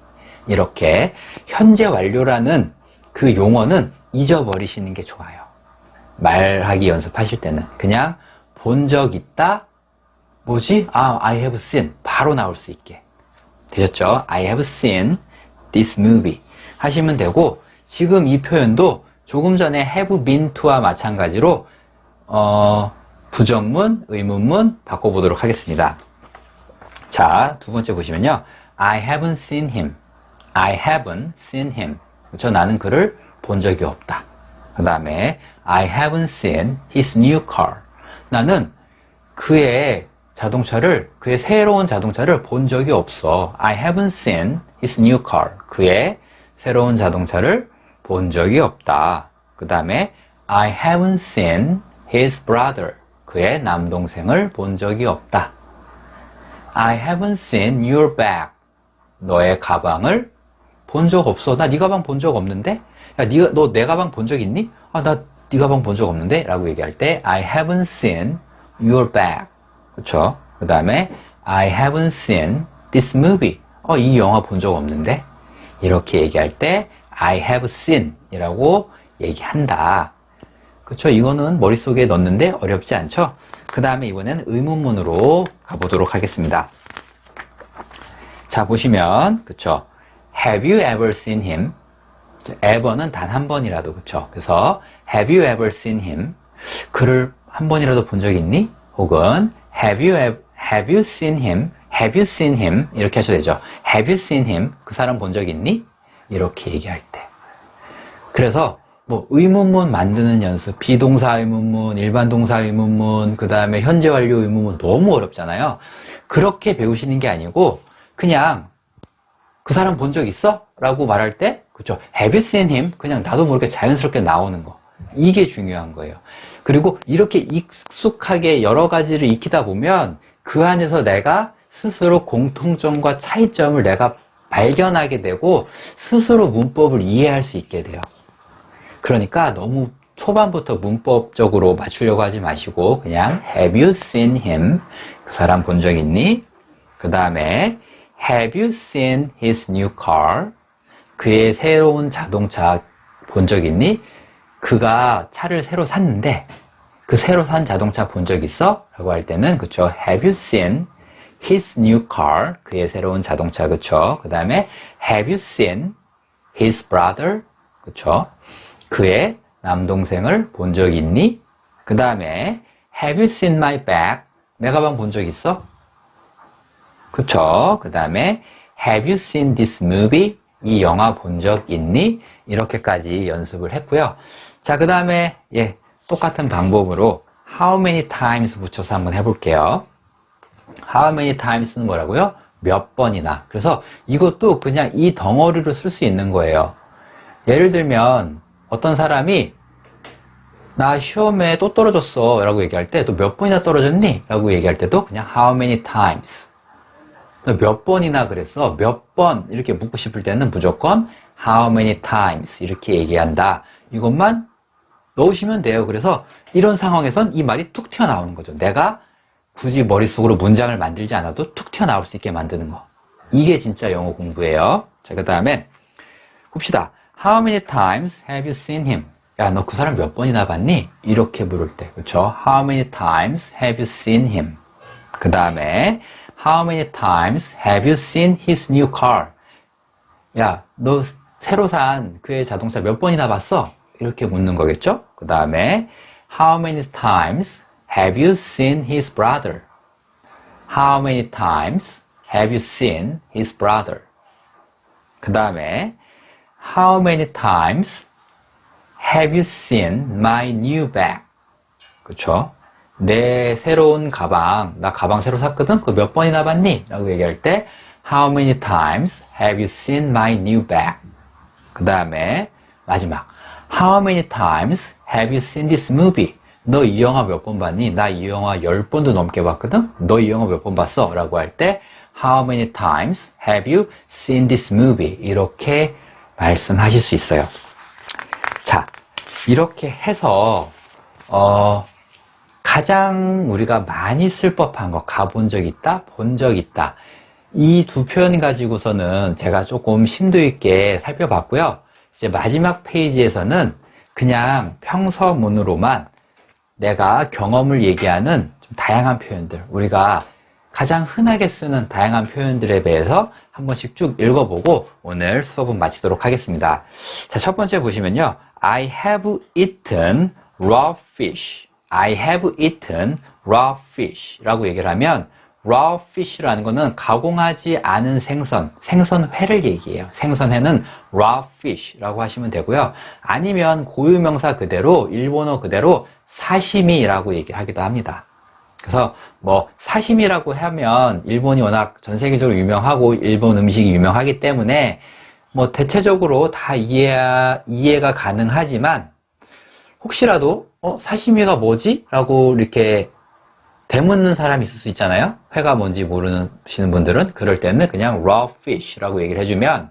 이렇게 현재 완료라는 그 용어는 잊어버리시는 게 좋아요. 말하기 연습하실 때는 그냥 본 적 있다. 뭐지? I have seen. 바로 나올 수 있게. 되셨죠? I have seen this movie. 하시면 되고, 지금 이 표현도 조금 전에 have been to와 마찬가지로, 부정문, 의문문 바꿔보도록 하겠습니다. 자, 두 번째 보시면요. I haven't seen him. I haven't seen him. 그렇죠? 나는 그를 본 적이 없다. 그 다음에 I haven't seen his new car. 나는 그의 새로운 자동차를 본 적이 없어. I haven't seen his new car. 그의 새로운 자동차를 본 적이 없다. 그 다음에 I haven't seen his brother. 그의 남동생을 본 적이 없다. I haven't seen your bag. 너의 가방을 본 적 없어. 나 네 가방 본 적 없는데? 야, 너 내 가방 본 적 있니? 나 네 가방 본 적 없는데? 라고 얘기할 때 I haven't seen your bag. 그쵸? 그 다음에 I haven't seen this movie. 이 영화 본 적 없는데? 이렇게 얘기할 때 I have seen 이라고 얘기한다. 그쵸? 이거는 머릿속에 넣는데 어렵지 않죠? 그 다음에 이번엔 의문문으로 가보도록 하겠습니다. 자, 보시면, 그쵸? Have you ever seen him? ever는 단 한 번이라도, 그쵸? 그래서 Have you ever seen him? 그를 한 번이라도 본 적 있니? 혹은 Have you seen him? Have you seen him? 이렇게 하셔도 되죠. Have you seen him? 그 사람 본 적 있니? 이렇게 얘기할 때. 그래서 뭐 의문문 만드는 연습, 비동사 의문문, 일반 동사 의문문, 그 다음에 현재 완료 의문문 너무 어렵잖아요. 그렇게 배우시는 게 아니고 그냥 그 사람 본 적 있어? 라고 말할 때, 그쵸? Have you seen him? 그냥 나도 모르게 자연스럽게 나오는 거. 이게 중요한 거예요. 그리고 이렇게 익숙하게 여러 가지를 익히다 보면 그 안에서 내가 스스로 공통점과 차이점을 내가 발견하게 되고 스스로 문법을 이해할 수 있게 돼요. 그러니까 너무 초반부터 문법적으로 맞추려고 하지 마시고 그냥 Have you seen him? 그 사람 본 적 있니? 그 다음에 Have you seen his new car? 그의 새로운 자동차 본 적 있니? 그가 차를 새로 샀는데 그 새로 산 자동차 본 적 있어? 라고 할 때는 그쵸? Have you seen his new car? 그의 새로운 자동차 그쵸? 그 다음에 Have you seen his brother? 그쵸? 그의 남동생을 본 적 있니? 그 다음에 Have you seen my bag? 내 가방 본 적 있어? 그쵸? 그 다음에 Have you seen this movie? 이 영화 본 적 있니? 이렇게까지 연습을 했고요. 자, 그 다음에 똑같은 방법으로 How many times 붙여서 한번 해볼게요. How many times는 뭐라고요? 몇 번이나. 그래서 이것도 그냥 이 덩어리로 쓸 수 있는 거예요. 예를 들면 어떤 사람이 나 시험에 또 떨어졌어 라고 얘기할 때 또 몇 번이나 떨어졌니? 라고 얘기할 때도 그냥 how many times. 너 몇 번이나 그랬어? 몇 번 이렇게 묻고 싶을 때는 무조건 how many times 이렇게 얘기한다. 이것만 넣으시면 돼요. 그래서 이런 상황에선 이 말이 툭 튀어나오는 거죠. 내가 굳이 머릿속으로 문장을 만들지 않아도 툭 튀어나올 수 있게 만드는 거. 이게 진짜 영어 공부예요. 자, 그 다음에 봅시다. How many times have you seen him? 야, 너 그 사람 몇 번이나 봤니? 이렇게 물을 때, 그렇죠? How many times have you seen him? 그 다음에 How many times have you seen his new car? 야, 너 새로 산 그의 자동차 몇 번이나 봤어? 이렇게 묻는 거겠죠? 그 다음에 How many times have you seen his brother? How many times have you seen his brother? 그 다음에 How many times have you seen my new bag? 그쵸? 내 새로운 가방, 나 가방 새로 샀거든? 그거 몇 번이나 봤니? 라고 얘기할 때 How many times have you seen my new bag? 그 다음에 마지막 How many times have you seen this movie? 너 이 영화 몇 번 봤니? 나 이 영화 10번도 넘게 봤거든? 너 이 영화 몇 번 봤어? 라고 할 때 How many times have you seen this movie? 이렇게 말씀하실 수 있어요. 자, 이렇게 해서 가장 우리가 많이 쓸 법한 거, 가본 적 있다, 본 적 있다. 이 두 표현 가지고서는 제가 조금 심도 있게 살펴봤고요. 이제 마지막 페이지에서는 그냥 평서문으로만 내가 경험을 얘기하는 좀 다양한 표현들, 우리가 가장 흔하게 쓰는 다양한 표현들에 대해서 한 번씩 쭉 읽어보고 오늘 수업은 마치도록 하겠습니다. 자, 첫 번째 보시면요. I have eaten raw fish. I have eaten raw fish 라고 얘기를 하면 raw fish라는 거는 가공하지 않은 생선, 생선회를 얘기해요. 생선회는 raw fish라고 하시면 되고요. 아니면 고유명사 그대로, 일본어 그대로 사시미라고 얘기하기도 합니다. 그래서 뭐 사시미라고 하면 일본이 워낙 전 세계적으로 유명하고 일본 음식이 유명하기 때문에 뭐 대체적으로 다 이해가 가능하지만 혹시라도 사시미가 뭐지? 라고 이렇게 되묻는 사람이 있을 수 있잖아요. 회가 뭔지 모르시는 분들은 그럴 때는 그냥 raw fish라고 얘기를 해주면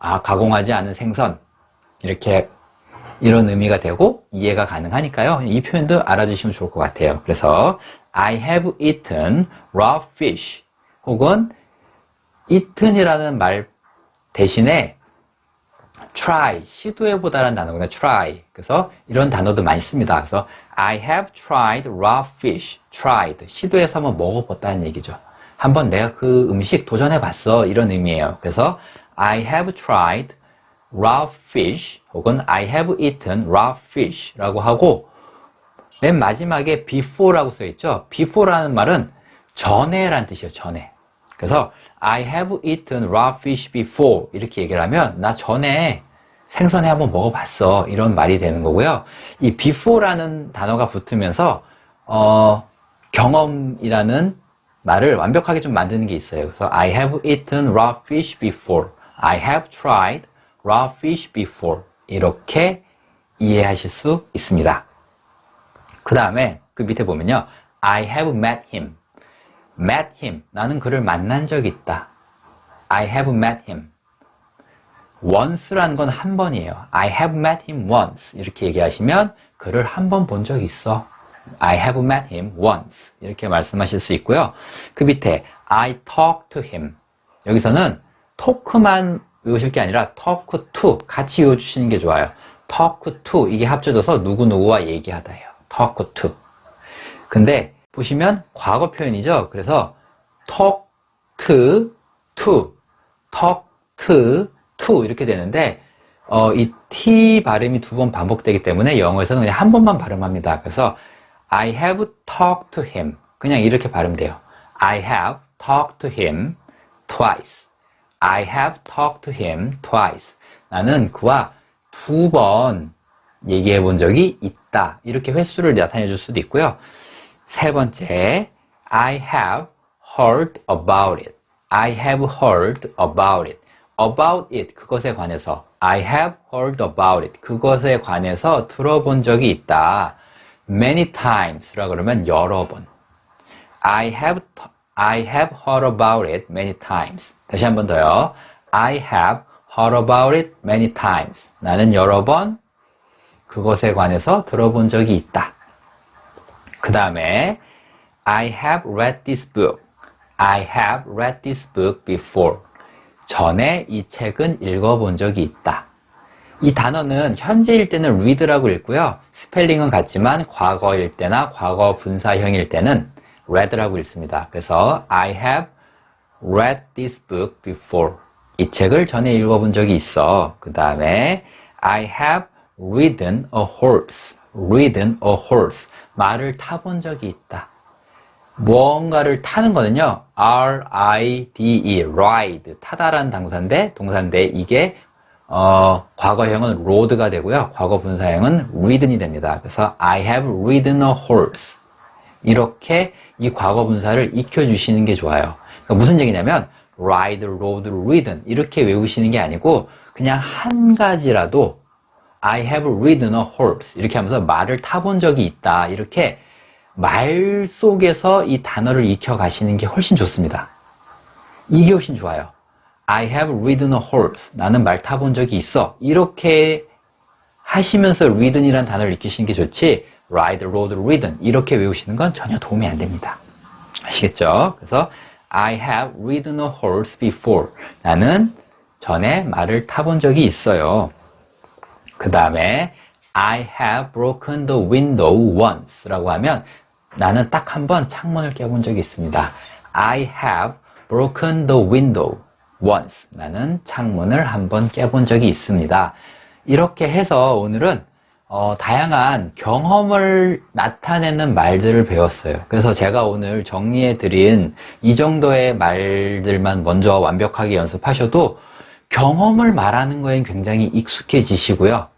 가공하지 않은 생선 이렇게 이런 의미가 되고 이해가 가능하니까요. 이 표현도 알아주시면 좋을 것 같아요. 그래서 I have eaten raw fish 혹은 eaten이라는 말 대신에 try, 시도해보다라는 단어구나. try. 그래서 이런 단어도 많이 씁니다. 그래서 I have tried raw fish. tried. 시도해서 한번 먹어봤다는 얘기죠. 한번 내가 그 음식 도전해봤어. 이런 의미예요. 그래서 I have tried raw fish 혹은 I have eaten raw fish 라고 하고 맨 마지막에 before라고 써있죠. before라는 말은 전에라는 뜻이에요. 전에. 그래서 I have eaten raw fish before 이렇게 얘기를 하면 나 전에 생선회 한번 먹어봤어 이런 말이 되는 거고요. 이 before라는 단어가 붙으면서 경험이라는 말을 완벽하게 좀 만드는 게 있어요. 그래서 I have eaten raw fish before I have tried raw fish before 이렇게 이해하실 수 있습니다. 그 다음에 그 밑에 보면요. I have met him met him. 나는 그를 만난 적이 있다. I have met him. once라는 건 한 번이에요. I have met him once. 이렇게 얘기하시면 그를 한 번 본 적이 있어. I have met him once. 이렇게 말씀하실 수 있고요. 그 밑에 I talked to him. 여기서는 talk만 외우실 게 아니라 talk to 같이 외워주시는 게 좋아요. talk to 이게 합쳐져서 누구누구와 얘기하다예요. talk to. 근데 보시면 과거 표현이죠. 그래서 talk to, talk to 이렇게 되는데 이 T 발음이 두 번 반복되기 때문에 영어에서는 그냥 한 번만 발음합니다. 그래서 I have talked to him 그냥 이렇게 발음돼요. I have talked to him twice. I have talked to him twice. 나는 그와 두 번 얘기해 본 적이 있다. 이렇게 횟수를 나타내 줄 수도 있고요. 세 번째, I have heard about it. I have heard about it. about it, 그것에 관해서. I have heard about it. 그것에 관해서 들어본 적이 있다. many times 라 그러면 여러 번. I have heard about it many times. 다시 한 번 더요. I have heard about it many times. 나는 여러 번 그것에 관해서 들어본 적이 있다. 그 다음에 I have read this book. I have read this book before. 전에 이 책은 읽어본 적이 있다. 이 단어는 현재일 때는 read라고 읽고요. 스펠링은 같지만 과거일 때나 과거 분사형일 때는 read라고 읽습니다. 그래서 I have read this book before. 이 책을 전에 읽어본 적이 있어. 그 다음에 I have ridden a horse. ridden a horse. 말을 타본 적이 있다. 무언가를 타는 거는요. R-I-D-E, ride, 타다라는 동사인데 이게 과거형은 rode가 되고요. 과거 분사형은 ridden이 됩니다. 그래서 I have ridden a horse. 이렇게 이 과거 분사를 익혀주시는 게 좋아요. 그러니까 무슨 얘기냐면 ride, rode, ridden 이렇게 외우시는 게 아니고 그냥 한 가지라도 I have ridden a horse 이렇게 하면서 말을 타본 적이 있다. 이렇게 말 속에서 이 단어를 익혀 가시는 게 훨씬 좋습니다. 이게 훨씬 좋아요. I have ridden a horse. 나는 말 타본 적이 있어. 이렇게 하시면서 ridden이라는 단어를 익히시는 게 좋지 ride, rode, ridden 이렇게 외우시는 건 전혀 도움이 안 됩니다. 아시겠죠? 그래서 I have ridden a horse before. 나는 전에 말을 타본 적이 있어요. 그 다음에 I have broken the window once 라고 하면 나는 딱 한 번 창문을 깨본 적이 있습니다. I have broken the window once. 나는 창문을 한 번 깨본 적이 있습니다. 이렇게 해서 오늘은 다양한 경험을 나타내는 말들을 배웠어요. 그래서 제가 오늘 정리해드린 이 정도의 말들만 먼저 완벽하게 연습하셔도 경험을 말하는 거엔 굉장히 익숙해지시고요.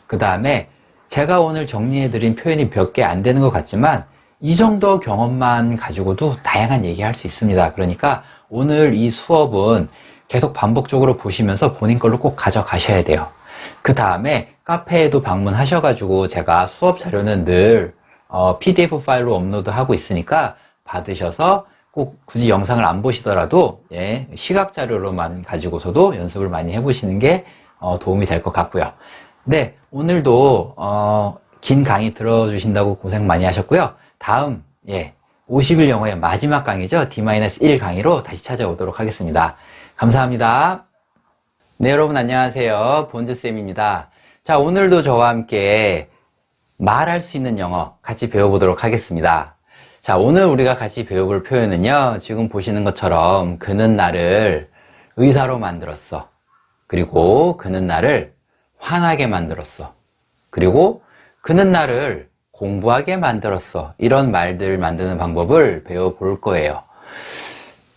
그 다음에 제가 오늘 정리해드린 표현이 몇 개 안 되는 것 같지만 이 정도 경험만 가지고도 다양한 얘기할 수 있습니다. 그러니까 오늘 이 수업은 계속 반복적으로 보시면서 본인 걸로 꼭 가져가셔야 돼요. 그 다음에 카페에도 방문하셔가지고 제가 수업 자료는 늘 PDF 파일로 업로드하고 있으니까 받으셔서 꼭 굳이 영상을 안 보시더라도 시각 자료로만 가지고서도 연습을 많이 해보시는 게 도움이 될 것 같고요. 네, 오늘도 긴 강의 들어주신다고 고생 많이 하셨고요. 다음 50일 영어의 마지막 강의죠. D-1 강의로 다시 찾아오도록 하겠습니다. 감사합니다. 네, 여러분 안녕하세요. 본즈쌤입니다. 자, 오늘도 저와 함께 말할 수 있는 영어 같이 배워보도록 하겠습니다. 자, 오늘 우리가 같이 배워볼 표현은요. 지금 보시는 것처럼 그는 나를 의사로 만들었어. 그리고 그는 나를 화나게 만들었어. 그리고 그는 나를 공부하게 만들었어. 이런 말들 만드는 방법을 배워볼 거예요.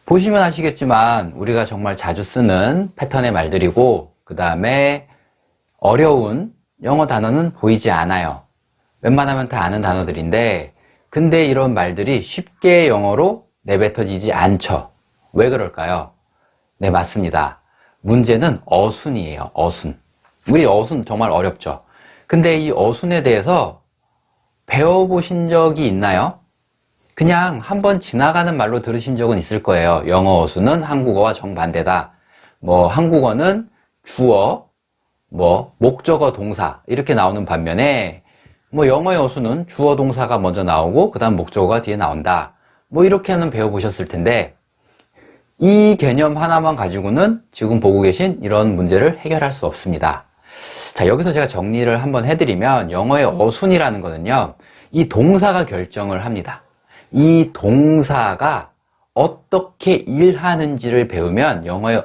보시면 아시겠지만 우리가 정말 자주 쓰는 패턴의 말들이고 그 다음에 어려운 영어 단어는 보이지 않아요. 웬만하면 다 아는 단어들인데 근데 이런 말들이 쉽게 영어로 내뱉어지지 않죠. 왜 그럴까요? 네, 맞습니다. 문제는 어순이에요. 어순. 우리 어순 정말 어렵죠. 근데 이 어순에 대해서 배워보신 적이 있나요? 그냥 한번 지나가는 말로 들으신 적은 있을 거예요. 영어 어순은 한국어와 정반대다. 한국어는 주어, 목적어, 동사 이렇게 나오는 반면에 영어의 어순은 주어, 동사가 먼저 나오고 그 다음 목적어가 뒤에 나온다. 이렇게는 배워보셨을 텐데 이 개념 하나만 가지고는 지금 보고 계신 이런 문제를 해결할 수 없습니다. 자, 여기서 제가 정리를 한번 해드리면 영어의 어순이라는 거는요. 이 동사가 결정을 합니다. 이 동사가 어떻게 일하는지를 배우면 영어의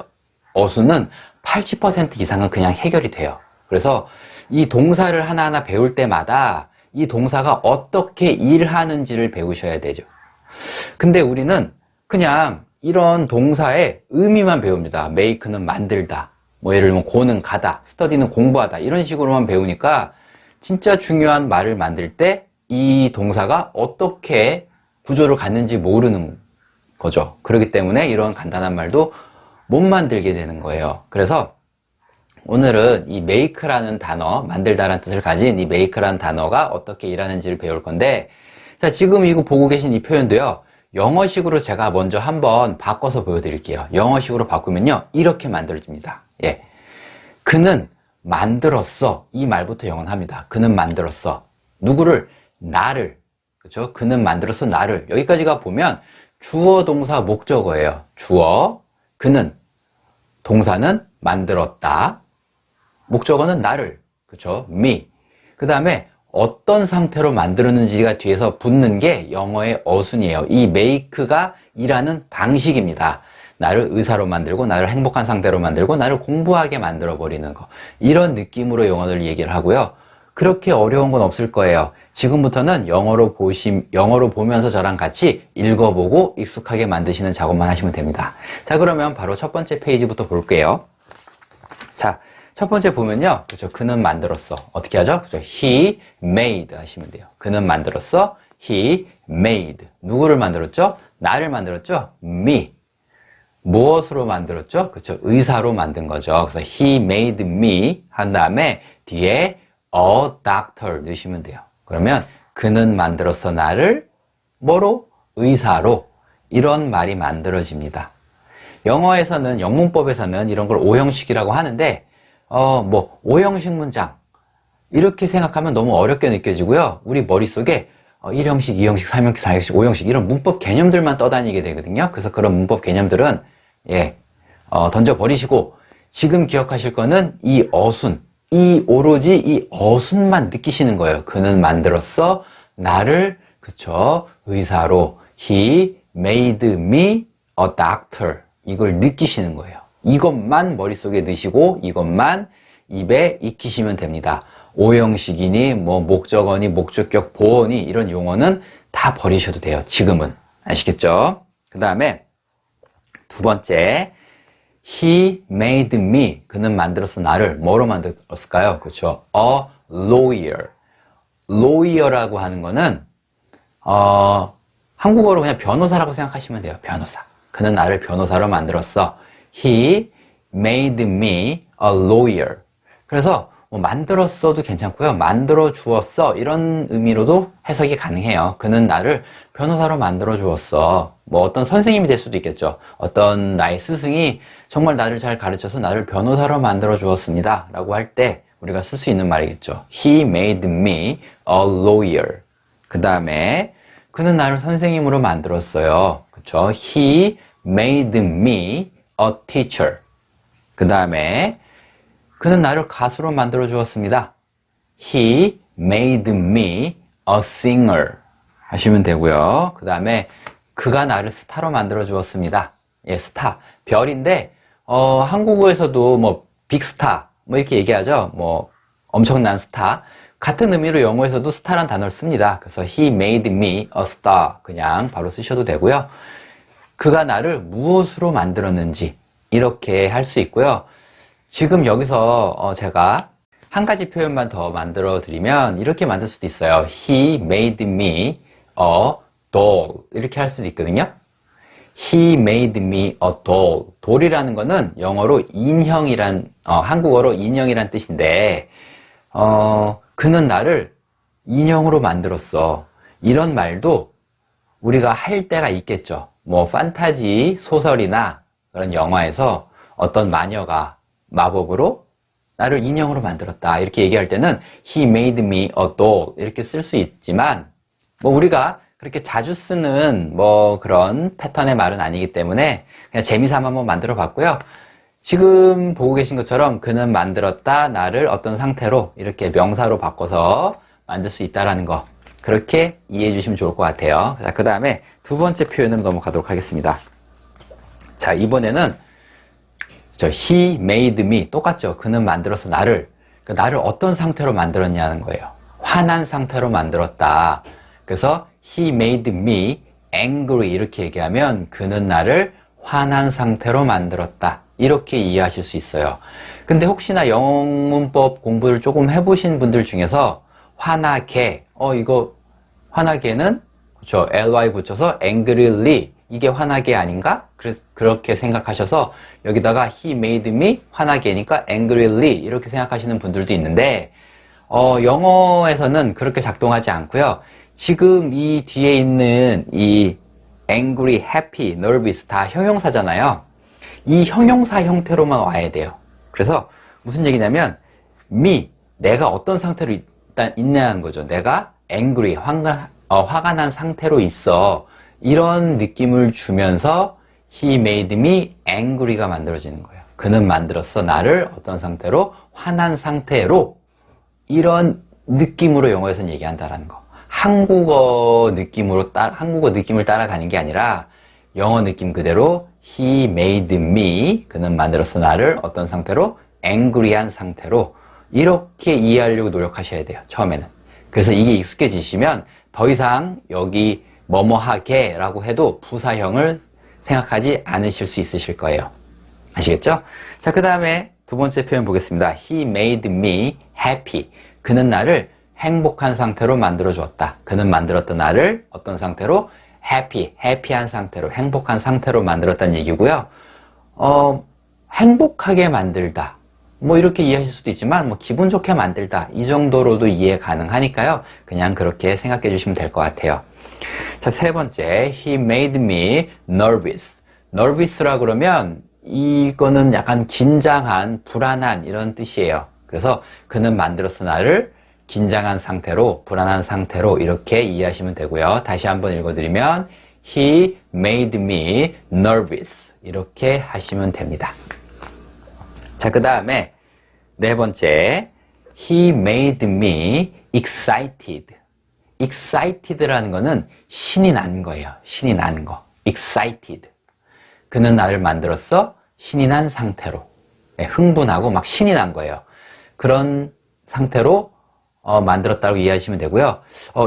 어순은 80% 이상은 그냥 해결이 돼요. 그래서 이 동사를 하나하나 배울 때마다 이 동사가 어떻게 일하는지를 배우셔야 되죠. 근데 우리는 그냥 이런 동사의 의미만 배웁니다. make는 만들다. 예를 들면 go는 가다, study는 공부하다 이런 식으로만 배우니까 진짜 중요한 말을 만들 때 이 동사가 어떻게 구조를 갖는지 모르는 거죠. 그렇기 때문에 이런 간단한 말도 못 만들게 되는 거예요. 그래서 오늘은 이 make라는 단어, 만들다라는 뜻을 가진 이 make라는 단어가 어떻게 일하는지를 배울 건데, 자, 지금 이거 보고 계신 이 표현도요, 영어식으로 제가 먼저 한번 바꿔서 보여드릴게요. 영어식으로 바꾸면요, 이렇게 만들어집니다. 예. 그는 만들었어. 이 말부터 영어는 합니다. 그는 만들었어. 누구를? 나를. 그렇죠? 그는 만들었어. 나를. 여기까지가 보면 주어, 동사, 목적어예요. 주어, 그는. 동사는 만들었다. 목적어는 나를. 그렇죠? me. 그 다음에 어떤 상태로 만들었는지가 뒤에서 붙는 게 영어의 어순이에요. 이 make가 일하는 방식입니다. 나를 의사로 만들고, 나를 행복한 상태로 만들고, 나를 공부하게 만들어버리는 거. 이런 느낌으로 영어를 얘기를 하고요. 그렇게 어려운 건 없을 거예요. 지금부터는 영어로 보면서 저랑 같이 읽어보고 익숙하게 만드시는 작업만 하시면 됩니다. 자, 그러면 바로 첫 번째 페이지부터 볼게요. 자, 첫 번째 보면요. 그렇죠. 그는 만들었어. 어떻게 하죠? 그렇죠. He made 하시면 돼요. 그는 만들었어. He made. 누구를 만들었죠? 나를 만들었죠? Me. 무엇으로 만들었죠? 그렇죠. 의사로 만든 거죠. 그래서 he made me 한 다음에 뒤에 a doctor 넣으시면 돼요. 그러면 그는 만들었어 나를 뭐로? 의사로. 이런 말이 만들어집니다. 영어에서는, 영문법에서는 이런 걸 오형식이라고 하는데, 오형식 문장. 이렇게 생각하면 너무 어렵게 느껴지고요. 우리 머릿속에 1형식, 2형식, 3형식, 4형식, 5형식 이런 문법 개념들만 떠다니게 되거든요. 그래서 그런 문법 개념들은 던져버리시고 지금 기억하실 거는 이 어순, 오로지 이 어순만 느끼시는 거예요. 그는 만들었어 나를, 그쵸, 의사로. He made me a doctor. 이걸 느끼시는 거예요. 이것만 머릿속에 넣으시고 이것만 입에 익히시면 됩니다. 오형식이니 목적어니 목적격 보어니 이런 용어는 다 버리셔도 돼요. 지금은. 아시겠죠? 그 다음에 두 번째, he made me. 그는 만들었어 나를. 뭐로 만들었을까요? 그렇죠. a lawyer. lawyer라고 하는 거는 한국어로 그냥 변호사라고 생각하시면 돼요. 변호사. 그는 나를 변호사로 만들었어. He made me a lawyer. 그래서 만들었어도 괜찮고요. 만들어 주었어. 이런 의미로도 해석이 가능해요. 그는 나를 변호사로 만들어 주었어. 어떤 선생님이 될 수도 있겠죠. 어떤 나의 스승이 정말 나를 잘 가르쳐서 나를 변호사로 만들어 주었습니다. 라고 할 때 우리가 쓸 수 있는 말이겠죠. He made me a lawyer. 그 다음에 그는 나를 선생님으로 만들었어요. 그쵸? He made me a teacher. 그 다음에 그는 나를 가수로 만들어 주었습니다. He made me a singer. 하시면 되고요. 그 다음에 그가 나를 스타로 만들어 주었습니다. 예, 스타. 별인데 한국어에서도 빅스타 이렇게 얘기하죠. 엄청난 스타. 같은 의미로 영어에서도 스타란 단어를 씁니다. 그래서 he made me a star. 그냥 바로 쓰셔도 되고요. 그가 나를 무엇으로 만들었는지 이렇게 할 수 있고요. 지금 여기서 제가 한 가지 표현만 더 만들어 드리면 이렇게 만들 수도 있어요. He made me a doll. 이렇게 할 수도 있거든요. He made me a doll. doll이라는 거는 영어로 인형이란, 한국어로 인형이란 뜻인데, 그는 나를 인형으로 만들었어. 이런 말도 우리가 할 때가 있겠죠. 판타지 소설이나 그런 영화에서 어떤 마녀가 마법으로 나를 인형으로 만들었다. 이렇게 얘기할 때는 He made me a doll. 이렇게 쓸 수 있지만, 우리가 그렇게 자주 쓰는 그런 패턴의 말은 아니기 때문에 그냥 재미삼아 한번 만들어 봤고요. 지금 보고 계신 것처럼 그는 만들었다, 나를 어떤 상태로 이렇게 명사로 바꿔서 만들 수 있다라는 거. 그렇게 이해해 주시면 좋을 것 같아요. 자, 그 다음에 두 번째 표현으로 넘어가도록 하겠습니다. 자, 이번에는 he made me 똑같죠. 그는 만들어서 나를 어떤 상태로 만들었냐는 거예요. 화난 상태로 만들었다. 그래서 he made me angry 이렇게 얘기하면 그는 나를 화난 상태로 만들었다. 이렇게 이해하실 수 있어요. 근데 혹시나 영문법 공부를 조금 해보신 분들 중에서 화나게, 이거 화나게는 그렇죠. ly 붙여서 angrily 이게 화나게 아닌가? 그렇게 생각하셔서 여기다가 he made me 화나게니까 angrily 이렇게 생각하시는 분들도 있는데 영어에서는 그렇게 작동하지 않고요. 지금 이 뒤에 있는 이 angry, happy, nervous 다 형용사잖아요. 이 형용사 형태로만 와야 돼요. 그래서 무슨 얘기냐면 me, 내가 어떤 상태로 일단 있냐는 거죠. 내가 angry, 화가 난 상태로 있어. 이런 느낌을 주면서 he made me angry가 만들어지는 거예요. 그는 만들었어. 나를 어떤 상태로? 화난 상태로. 이런 느낌으로 영어에서는 얘기한다라는 거. 한국어 느낌을 따라가는 게 아니라 영어 느낌 그대로 he made me, 그는 만들었어. 나를 어떤 상태로? angry한 상태로. 이렇게 이해하려고 노력하셔야 돼요. 처음에는. 그래서 이게 익숙해지시면 더 이상 여기 뭐뭐하게 라고 해도 부사형을 생각하지 않으실 수 있으실 거예요. 아시겠죠? 자, 그 다음에 두 번째 표현 보겠습니다. He made me happy. 그는 나를 행복한 상태로 만들어 주었다. 그는 만들었던 나를 어떤 상태로? happy한 상태로, 행복한 상태로 만들었다는 얘기고요. 행복하게 만들다. 뭐 이렇게 이해하실 수도 있지만 뭐 기분 좋게 만들다. 이 정도로도 이해 가능하니까요. 그냥 그렇게 생각해 주시면 될 것 같아요. 자, 세 번째, he made me nervous. nervous라 그러면 이거는 약간 긴장한, 불안한 이런 뜻이에요. 그래서 그는 만들었어 나를 긴장한 상태로, 불안한 상태로 이렇게 이해하시면 되고요. 다시 한번 읽어드리면 he made me nervous 이렇게 하시면 됩니다. 자, 그 다음에 네 번째, he made me excited. excited라는 거는 신이 난 거예요. 신이 난 거. excited. 그는 나를 만들었어. 신이 난 상태로. 네, 흥분하고 막 신이 난 거예요. 그런 상태로 만들었다고 이해하시면 되고요.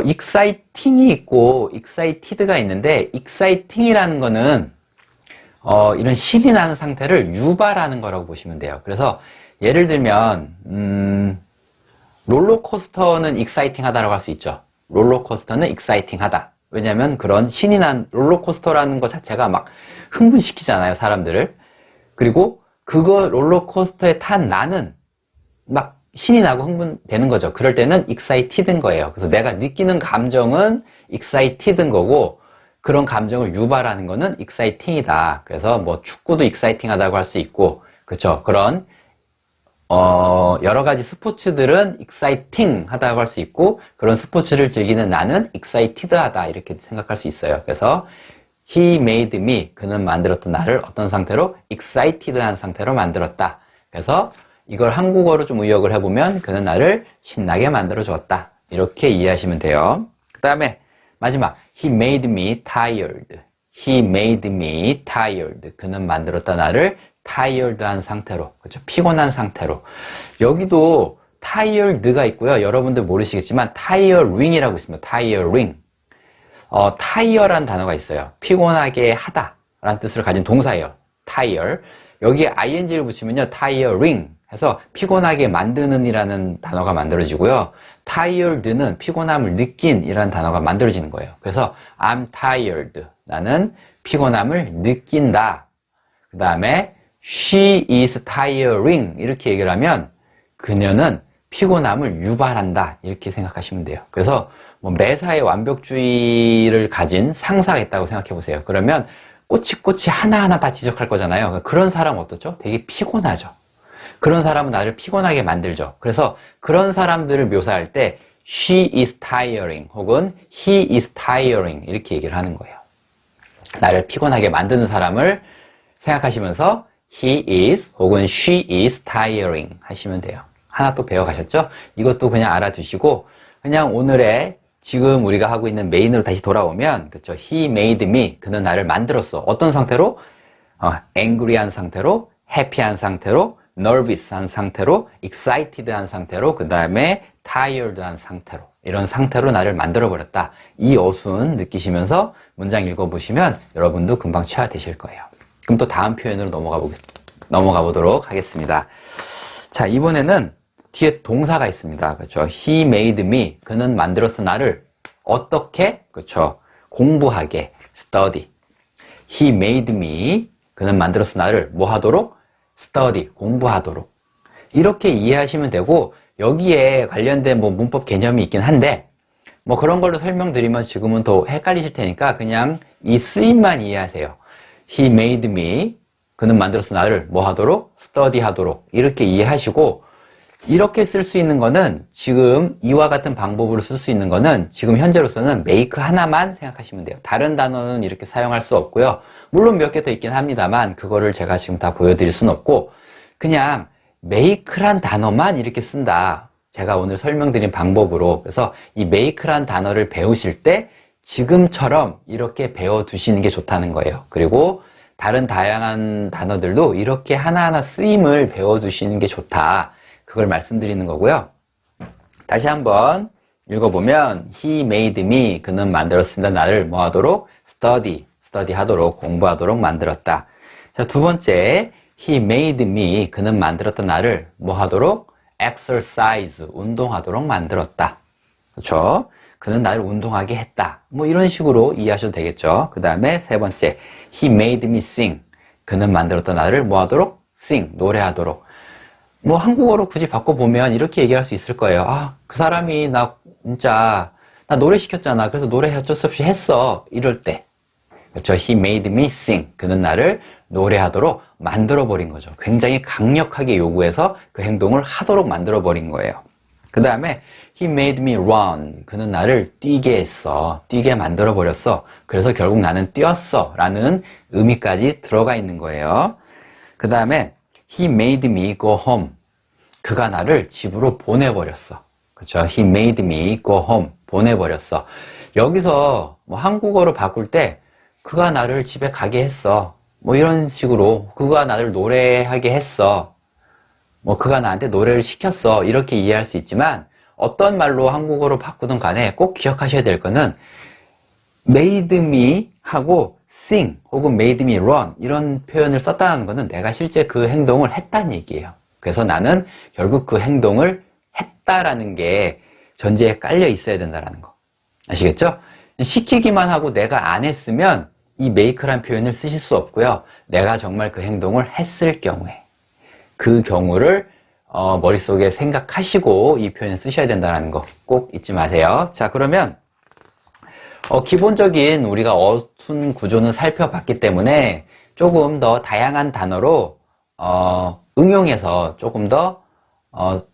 exciting이 있고 excited가 있는데 exciting이라는 거는 이런 신이 나는 상태를 유발하는 거라고 보시면 돼요. 그래서 예를 들면 롤러코스터는 exciting하다라고 할 수 있죠. 롤러코스터는 exciting하다. 왜냐하면 그런 신이 난 롤러코스터라는 것 자체가 막 흥분시키잖아요, 사람들을. 그리고 그거 롤러코스터에 탄 나는 막 신이 나고 흥분되는 거죠. 그럴 때는 excited인 거예요. 그래서 내가 느끼는 감정은 excited인 거고 그런 감정을 유발하는 거는 exciting이다. 그래서 뭐 축구도 exciting하다고 할 수 있고, 그렇죠. 그런 여러 가지 스포츠들은 exciting 하다고 할 수 있고, 그런 스포츠를 즐기는 나는 excited 하다. 이렇게 생각할 수 있어요. 그래서 he made me, 그는 만들었던 나를 어떤 상태로? excited 한 상태로 만들었다. 그래서 이걸 한국어로 좀 의역을 해보면 그는 나를 신나게 만들어 주었다. 이렇게 이해하시면 돼요. 그 다음에 마지막, he made me tired. he made me tired. 그는 만들었다 나를 tired한 상태로, 그렇죠? 피곤한 상태로. 여기도 tired가 있고요. 여러분들 모르시겠지만 tiring이라고 있습니다. tiring. tire라는 단어가 있어요. 피곤하게 하다 라는 뜻을 가진 동사예요. tire. 여기에 ing를 붙이면요. tiring 해서 피곤하게 만드는 이라는 단어가 만들어지고요. tired는 피곤함을 느낀 이라는 단어가 만들어지는 거예요. 그래서 I'm tired. 나는 피곤함을 느낀다. 그 다음에 she is tiring 이렇게 얘기를 하면 그녀는 피곤함을 유발한다 이렇게 생각하시면 돼요. 그래서 뭐 매사에 완벽주의를 가진 상사가 있다고 생각해 보세요. 그러면 꼬치꼬치 하나하나 다 지적할 거잖아요. 그런 사람 어떻죠? 되게 피곤하죠. 그런 사람은 나를 피곤하게 만들죠. 그래서 그런 사람들을 묘사할 때 she is tiring 혹은 he is tiring 이렇게 얘기를 하는 거예요. 나를 피곤하게 만드는 사람을 생각하시면서 he is 혹은 she is tiring 하시면 돼요. 하나 또 배워가셨죠? 이것도 그냥 알아두시고 그냥 오늘의 지금 우리가 하고 있는 메인으로 다시 돌아오면 그렇죠? He made me. 그는 나를 만들었어. 어떤 상태로? angry한 상태로, happy한 상태로, nervous한 상태로, excited한 상태로, 그 다음에 tired한 상태로. 이런 상태로 나를 만들어버렸다. 이 어순 느끼시면서 문장 읽어보시면 여러분도 금방 체화되실 거예요. 그럼 또 다음 표현으로 넘어가 보도록 하겠습니다. 자, 이번에는 뒤에 동사가 있습니다. 그렇죠? He made me. 그는 만들었어 나를 어떻게? 그렇죠? 공부하게. study. He made me. 그는 만들어서 나를 뭐 하도록? study. 공부하도록. 이렇게 이해하시면 되고, 여기에 관련된 뭐 문법 개념이 있긴 한데, 뭐 그런 걸로 설명드리면 지금은 더 헷갈리실 테니까 그냥 이 쓰임만 이해하세요. He made me. 그는 만들어서 나를 뭐 하도록? study 하도록. 이렇게 이해하시고, 이렇게 쓸 수 있는 거는 지금 이와 같은 방법으로 쓸 수 있는 거는 지금 현재로서는 make 하나만 생각하시면 돼요. 다른 단어는 이렇게 사용할 수 없고요. 물론 몇 개 더 있긴 합니다만 그거를 제가 지금 다 보여드릴 순 없고 그냥 make란 단어만 이렇게 쓴다. 제가 오늘 설명드린 방법으로. 그래서 이 make란 단어를 배우실 때 지금처럼 이렇게 배워두시는 게 좋다는 거예요. 그리고 다른 다양한 단어들도 이렇게 하나하나 쓰임을 배워두시는 게 좋다. 그걸 말씀드리는 거고요. 다시 한번 읽어보면 He made me. 그는 만들었습니다. 나를 뭐 하도록? study 하도록, 공부하도록 만들었다. 자, 두 번째 He made me. 그는 만들었다. 나를 뭐 하도록? exercise. 운동하도록 만들었다. 그렇죠? 그는 나를 운동하게 했다. 뭐 이런 식으로 이해하셔도 되겠죠. 그 다음에 세 번째 He made me sing. 그는 만들었다. 나를 뭐 하도록? sing. 노래하도록. 뭐 한국어로 굳이 바꿔보면 이렇게 얘기할 수 있을 거예요. 아, 그 사람이 나 노래 시켰잖아. 그래서 노래 어쩔 수 없이 했어. 이럴 때. 그렇죠. He made me sing. 그는 나를 노래하도록 만들어버린 거죠. 굉장히 강력하게 요구해서 그 행동을 하도록 만들어버린 거예요. 그 다음에 He made me run. 그는 나를 뛰게 했어. 뛰게 만들어버렸어. 그래서 결국 나는 뛰었어. 라는 의미까지 들어가 있는 거예요. 그 다음에 He made me go home. 그가 나를 집으로 보내버렸어. 그렇죠? He made me go home. 보내버렸어. 여기서 뭐 한국어로 바꿀 때 그가 나를 집에 가게 했어. 뭐 이런 식으로 그가 나를 노래하게 했어. 뭐 그가 나한테 노래를 시켰어. 이렇게 이해할 수 있지만 어떤 말로 한국어로 바꾸든 간에 꼭 기억하셔야 될 거는 made me 하고 sing 혹은 made me run 이런 표현을 썼다는 것은 내가 실제 그 행동을 했다는 얘기예요. 그래서 나는 결국 그 행동을 했다라는 게 전제에 깔려 있어야 된다는 거. 아시겠죠? 시키기만 하고 내가 안 했으면 이 make란 표현을 쓰실 수 없고요. 내가 정말 그 행동을 했을 경우에 그 경우를 머릿속에 생각하시고 이 표현을 쓰셔야 된다는 거 꼭 잊지 마세요. 자, 그러면 기본적인 우리가 어순 구조는 살펴봤기 때문에 조금 더 다양한 단어로 응용해서 조금 더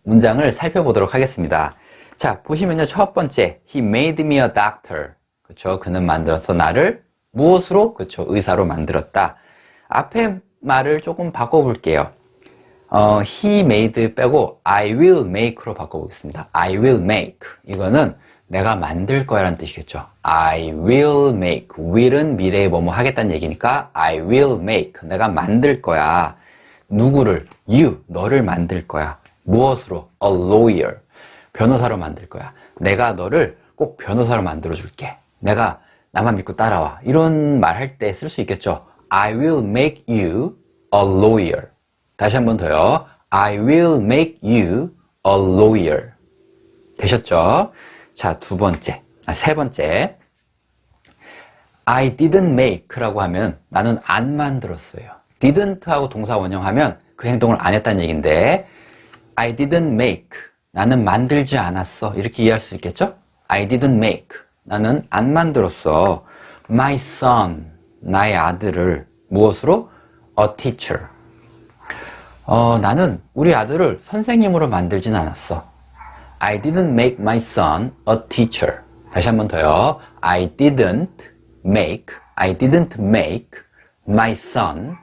문장을 살펴보도록 하겠습니다. 자, 보시면요. 첫 번째, He made me a doctor. 그렇죠? 그는 만들어서 나를 무엇으로? 그렇죠? 의사로 만들었다. 앞에 말을 조금 바꿔볼게요. He made 빼고 I will make로 바꿔보겠습니다. I will make. 이거는 내가 만들 거야 라는 뜻이겠죠. I will make. will은 미래에 뭐뭐 하겠다는 얘기니까 I will make. 내가 만들 거야. 누구를? You. 너를 만들 거야. 무엇으로? A lawyer. 변호사로 만들 거야. 내가 너를 꼭 변호사로 만들어 줄게. 내가 나만 믿고 따라와. 이런 말 할 때 쓸 수 있겠죠. I will make you a lawyer. 다시 한 번 더요. I will make you a lawyer. 되셨죠? 자, 세 번째. I didn't make라고 하면 나는 안 만들었어요. didn't 하고 동사 원형하면 그 행동을 안 했다는 얘기인데 I didn't make. 나는 만들지 않았어. 이렇게 이해할 수 있겠죠? I didn't make. 나는 안 만들었어. My son. 나의 아들을 무엇으로? A teacher. 나는 우리 아들을 선생님으로 만들진 않았어. I didn't make my son a teacher. 다시 한 번 더요. I didn't make my son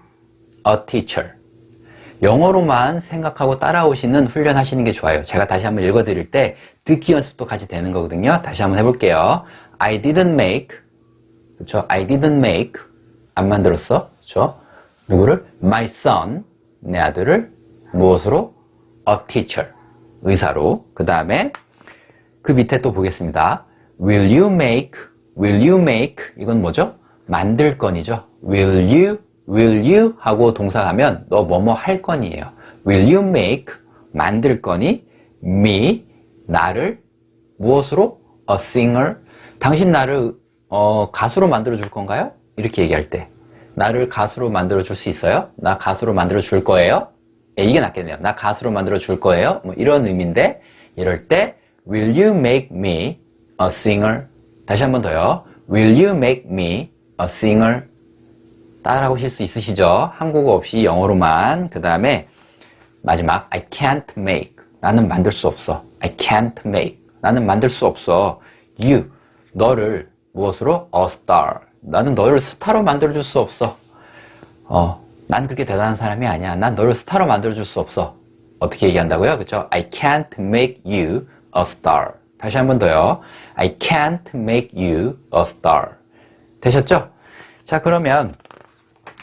a teacher. 영어로만 생각하고 따라오시는 훈련 하시는 게 좋아요. 제가 다시 한번 읽어드릴 때 듣기 연습도 같이 되는 거거든요. 다시 한번 해볼게요. I didn't make. 그쵸? I didn't make. 안 만들었어. 그쵸? 누구를? My son. 내 아들을 무엇으로? A teacher. 의사로. 그 다음에 그 밑에 또 보겠습니다. Will you make. 이건 뭐죠? 만들 건이죠. Will you 하고 동사하면 너 뭐뭐 할 건이에요. Will you make. 만들 거니? Me. 나를 무엇으로? A singer. 당신 나를 가수로 만들어 줄 건가요? 이렇게 얘기할 때 나를 가수로 만들어 줄 수 있어요? 나 가수로 만들어 줄 거예요? 예, 이게 낫겠네요. 나 가수로 만들어 줄 거예요? 뭐 이런 의미인데, 이럴 때 Will you make me a singer? 다시 한 번 더요. Will you make me a singer? 따라 하실 수 있으시죠? 한국어 없이 영어로만. 그 다음에 마지막 I can't make. 나는 만들 수 없어. I can't make. 나는 만들 수 없어. You. 너를 무엇으로? A star. 나는 너를 스타로 만들어줄 수 없어. 난 그렇게 대단한 사람이 아니야. 난 너를 스타로 만들어줄 수 없어. 어떻게 얘기한다고요? 그렇죠? I can't make you a star. 다시 한 번 더요. I can't make you a star. 되셨죠? 자, 그러면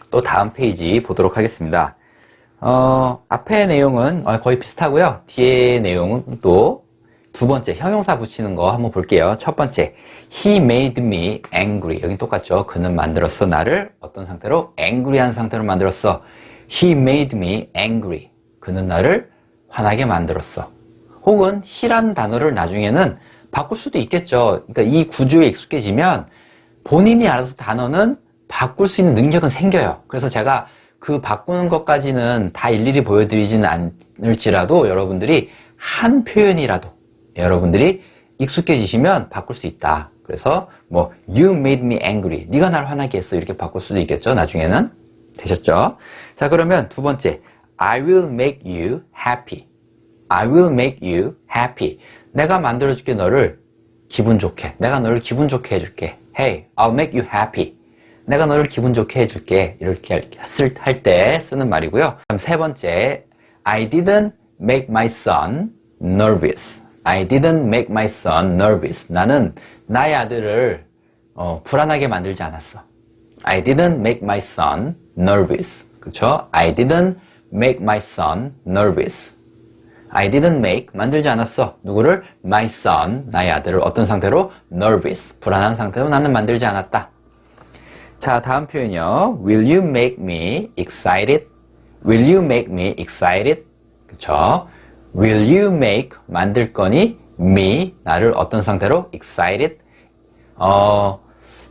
또 다음 페이지 보도록 하겠습니다. 앞의 내용은 거의 비슷하고요. 뒤에 내용은 또 두 번째, 형용사 붙이는 거 한번 볼게요. 첫 번째, He made me angry. 여긴 똑같죠. 그는 만들었어. 나를 어떤 상태로? angry한 상태로 만들었어. He made me angry. 그는 나를 화나게 만들었어. 혹은 he라는 단어를 나중에는 바꿀 수도 있겠죠. 그러니까 이 구조에 익숙해지면 본인이 알아서 단어는 바꿀 수 있는 능력은 생겨요. 그래서 제가 그 바꾸는 것까지는 다 일일이 보여드리지는 않을지라도 여러분들이 한 표현이라도 여러분들이 익숙해지시면 바꿀 수 있다. 그래서 뭐 You made me angry. 네가 날 화나게 했어. 이렇게 바꿀 수도 있겠죠. 나중에는. 되셨죠? 자, 그러면 두 번째, I will make you happy. I will make you happy. 내가 만들어줄게 너를 기분 좋게. 내가 너를 기분 좋게 해줄게. Hey, I'll make you happy. 내가 너를 기분 좋게 해줄게. 이렇게 할 때 쓰는 말이고요. 그럼 세 번째, I didn't make my son nervous. I didn't make my son nervous. 나는 나의 아들을 불안하게 만들지 않았어. I didn't make my son nervous. 그쵸? I didn't make my son nervous. I didn't make, 만들지 않았어. 누구를? My son, 나의 아들을 어떤 상태로? nervous, 불안한 상태로 나는 만들지 않았다. 자, 다음 표현이요. Will you make me excited? Will you make me excited? 그쵸? Will you make, 만들 거니? me, 나를 어떤 상태로? excited?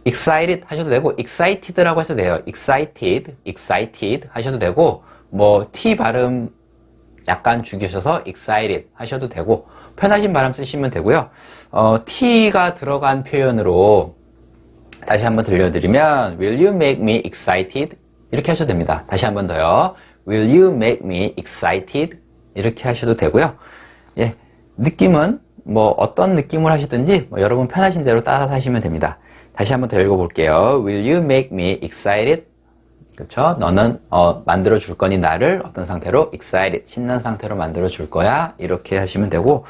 excited 하셔도 되고, excited라고 하셔도 돼요. excited 하셔도 되고, 뭐, t 발음 약간 죽이셔서 excited 하셔도 되고, 편하신 발음 쓰시면 되고요. t가 들어간 표현으로 다시 한번 들려드리면, will you make me excited? 이렇게 하셔도 됩니다. 다시 한번 더요. Will you make me excited? 이렇게 하셔도 되고요. 예, 느낌은 뭐 어떤 느낌을 하시든지 뭐 여러분 편하신 대로 따라서 하시면 됩니다. 다시 한번 더 읽어볼게요. Will you make me excited? 그렇죠? 너는 만들어 줄 거니 나를 어떤 상태로? excited, 신난 상태로 만들어 줄 거야. 이렇게 하시면 되고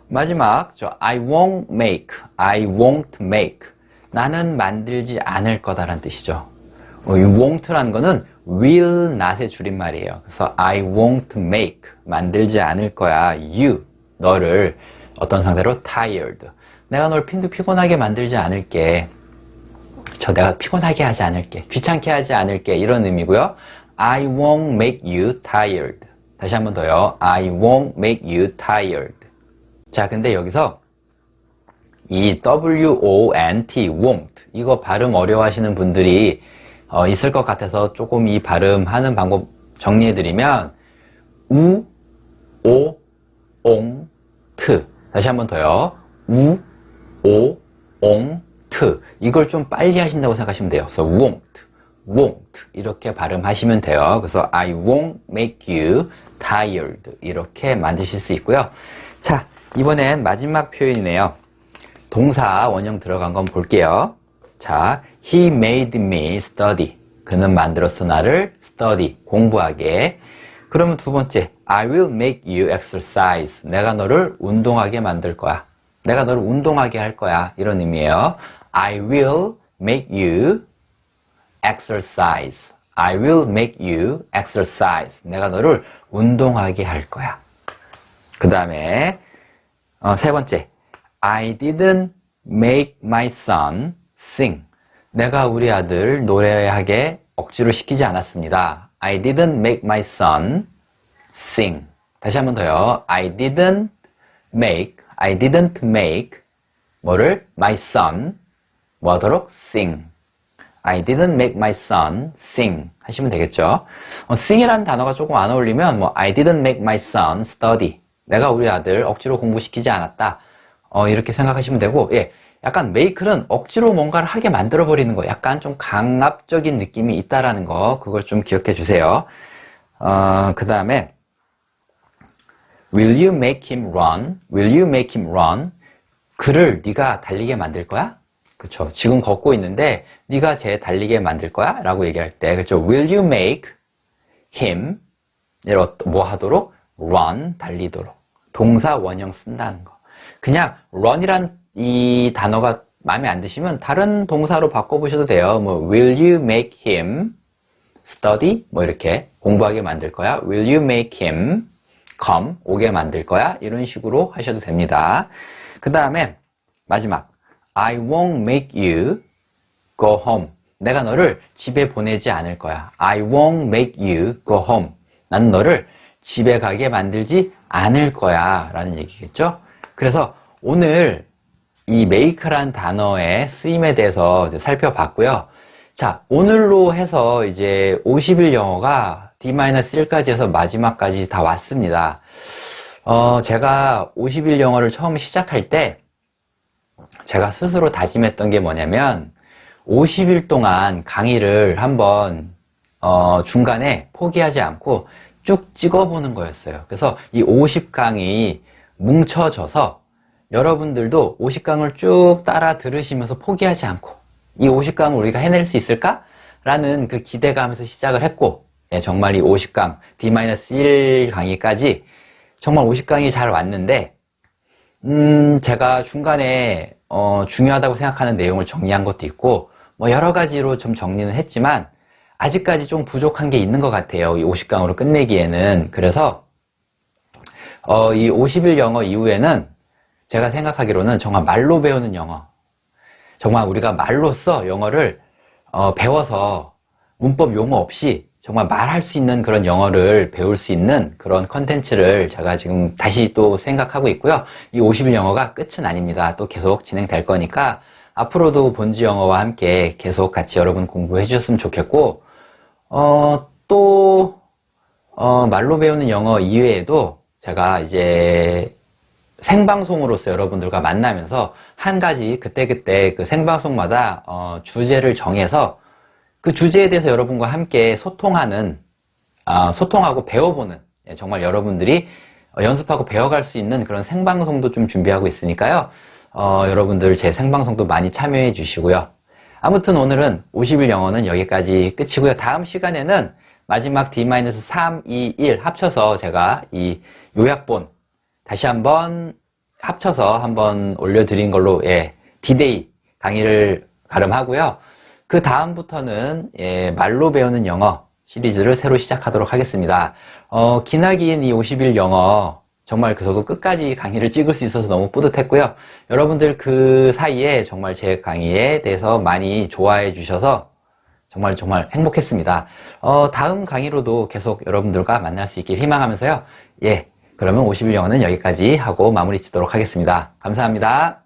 마지막 I won't make. 나는 만들지 않을 거다라는 뜻이죠. 이 won't라는 거는 will not의 줄임말이에요. 그래서 I won't make. 만들지 않을 거야. You. 너를 어떤 상태로? tired. 내가 널 피곤하게 만들지 않을게. 내가 피곤하게 하지 않을게. 귀찮게 하지 않을게. 이런 의미고요. I won't make you tired. 다시 한번 더요. I won't make you tired. 자, 근데 여기서 이 wont, won't. 이거 발음 어려워하시는 분들이 있을 것 같아서 조금 이 발음하는 방법 정리해드리면 우, 오, 옹, 트. 다시 한번 더요. 우, 오, 옹, 트. 이걸 좀 빨리 하신다고 생각하시면 돼요. 그래서 won't 이렇게 발음하시면 돼요. 그래서 I won't make you tired 이렇게 만드실 수 있고요. 자, 이번엔 마지막 표현이네요. 동사 원형 들어간 건 볼게요. 자, he made me study. 그는 만들었어 나를 study, 공부하게. 그러면 두 번째, I will make you exercise. 내가 너를 운동하게 만들 거야. 내가 너를 운동하게 할 거야. 이런 의미예요. I will make you exercise. I will make you exercise. 내가 너를 운동하게 할 거야. 그 다음에 세 번째, I didn't make my son sing. 내가 우리 아들 노래하게 억지로 시키지 않았습니다. I didn't make my son sing. 다시 한번 더요. I didn't make 뭐를? my son 뭐 하도록? sing. I didn't make my son sing 하시면 되겠죠. sing이라는 단어가 조금 안 어울리면 뭐 I didn't make my son study. 내가 우리 아들 억지로 공부시키지 않았다. 이렇게 생각하시면 되고, 예. 약간 make는 억지로 뭔가를 하게 만들어 버리는 거, 약간 좀 강압적인 느낌이 있다라는 거, 그걸 좀 기억해 주세요. 그 다음에 Will you make him run? Will you make him run? 그를 네가 달리게 만들 거야? 그쵸. 지금 걷고 있는데 네가 쟤 달리게 만들 거야? 라고 얘기할 때, 그쵸. Will you make him 뭐 하도록? run, 달리도록. 동사 원형 쓴다는 거. 그냥 run이란 이 단어가 마음에 안 드시면 다른 동사로 바꿔보셔도 돼요. 뭐 will you make him study? 뭐 이렇게 공부하게 만들 거야. Will you make him come? 오게 만들 거야. 이런 식으로 하셔도 됩니다. 그 다음에 마지막 I won't make you go home. 내가 너를 집에 보내지 않을 거야. I won't make you go home. 난 너를 집에 가게 만들지 않을 거야 라는 얘기겠죠. 그래서 오늘 이 make란 단어의 쓰임에 대해서 이제 살펴봤고요. 자, 오늘로 해서 이제 50일 영어가 D-1까지 해서 마지막까지 다 왔습니다. 제가 50일 영어를 처음 시작할 때 제가 스스로 다짐했던 게 뭐냐면 50일 동안 강의를 한번 중간에 포기하지 않고 쭉 찍어보는 거였어요. 그래서 이 50강이 뭉쳐져서 여러분들도 50강을 쭉 따라 들으시면서 포기하지 않고 이 50강을 우리가 해낼 수 있을까? 라는 그 기대감에서 시작을 했고, 예, 정말 이 50강, D-1 강의까지 정말 50강이 잘 왔는데, 제가 중간에 중요하다고 생각하는 내용을 정리한 것도 있고, 뭐 여러 가지로 좀 정리는 했지만 아직까지 좀 부족한 게 있는 것 같아요. 이 50강으로 끝내기에는. 그래서 이 50일 영어 이후에는 제가 생각하기로는 정말 말로 배우는 영어, 정말 우리가 말로써 영어를 배워서 문법 용어 없이 정말 말할 수 있는 그런 영어를 배울 수 있는 그런 컨텐츠를 제가 지금 다시 또 생각하고 있고요. 이 50일 영어가 끝은 아닙니다. 또 계속 진행될 거니까 앞으로도 본지 영어와 함께 계속 같이 여러분 공부해 주셨으면 좋겠고, 또 말로 배우는 영어 이외에도 제가 이제 생방송으로서 여러분들과 만나면서 한 가지 그때그때 그 생방송마다 주제를 정해서 그 주제에 대해서 여러분과 함께 소통하고 배워보는, 정말 여러분들이 연습하고 배워갈 수 있는 그런 생방송도 좀 준비하고 있으니까요. 여러분들 제 생방송도 많이 참여해 주시고요. 아무튼 오늘은 50일 영어는 여기까지 끝이고요. 다음 시간에는 마지막 D-3, 2, 1 합쳐서 제가 이 요약본 다시 한번 합쳐서 한번 올려드린 걸로, 예, D-Day 강의를 가름하고요. 그 다음부터는, 예, 말로 배우는 영어 시리즈를 새로 시작하도록 하겠습니다. 기나긴 이 50일 영어 정말 저도 끝까지 강의를 찍을 수 있어서 너무 뿌듯했고요. 여러분들 그 사이에 정말 제 강의에 대해서 많이 좋아해 주셔서 정말 행복했습니다. 다음 강의로도 계속 여러분들과 만날 수 있길 희망하면서요. 예, 그러면 50일 영어는 여기까지 하고 마무리 짓도록 하겠습니다. 감사합니다.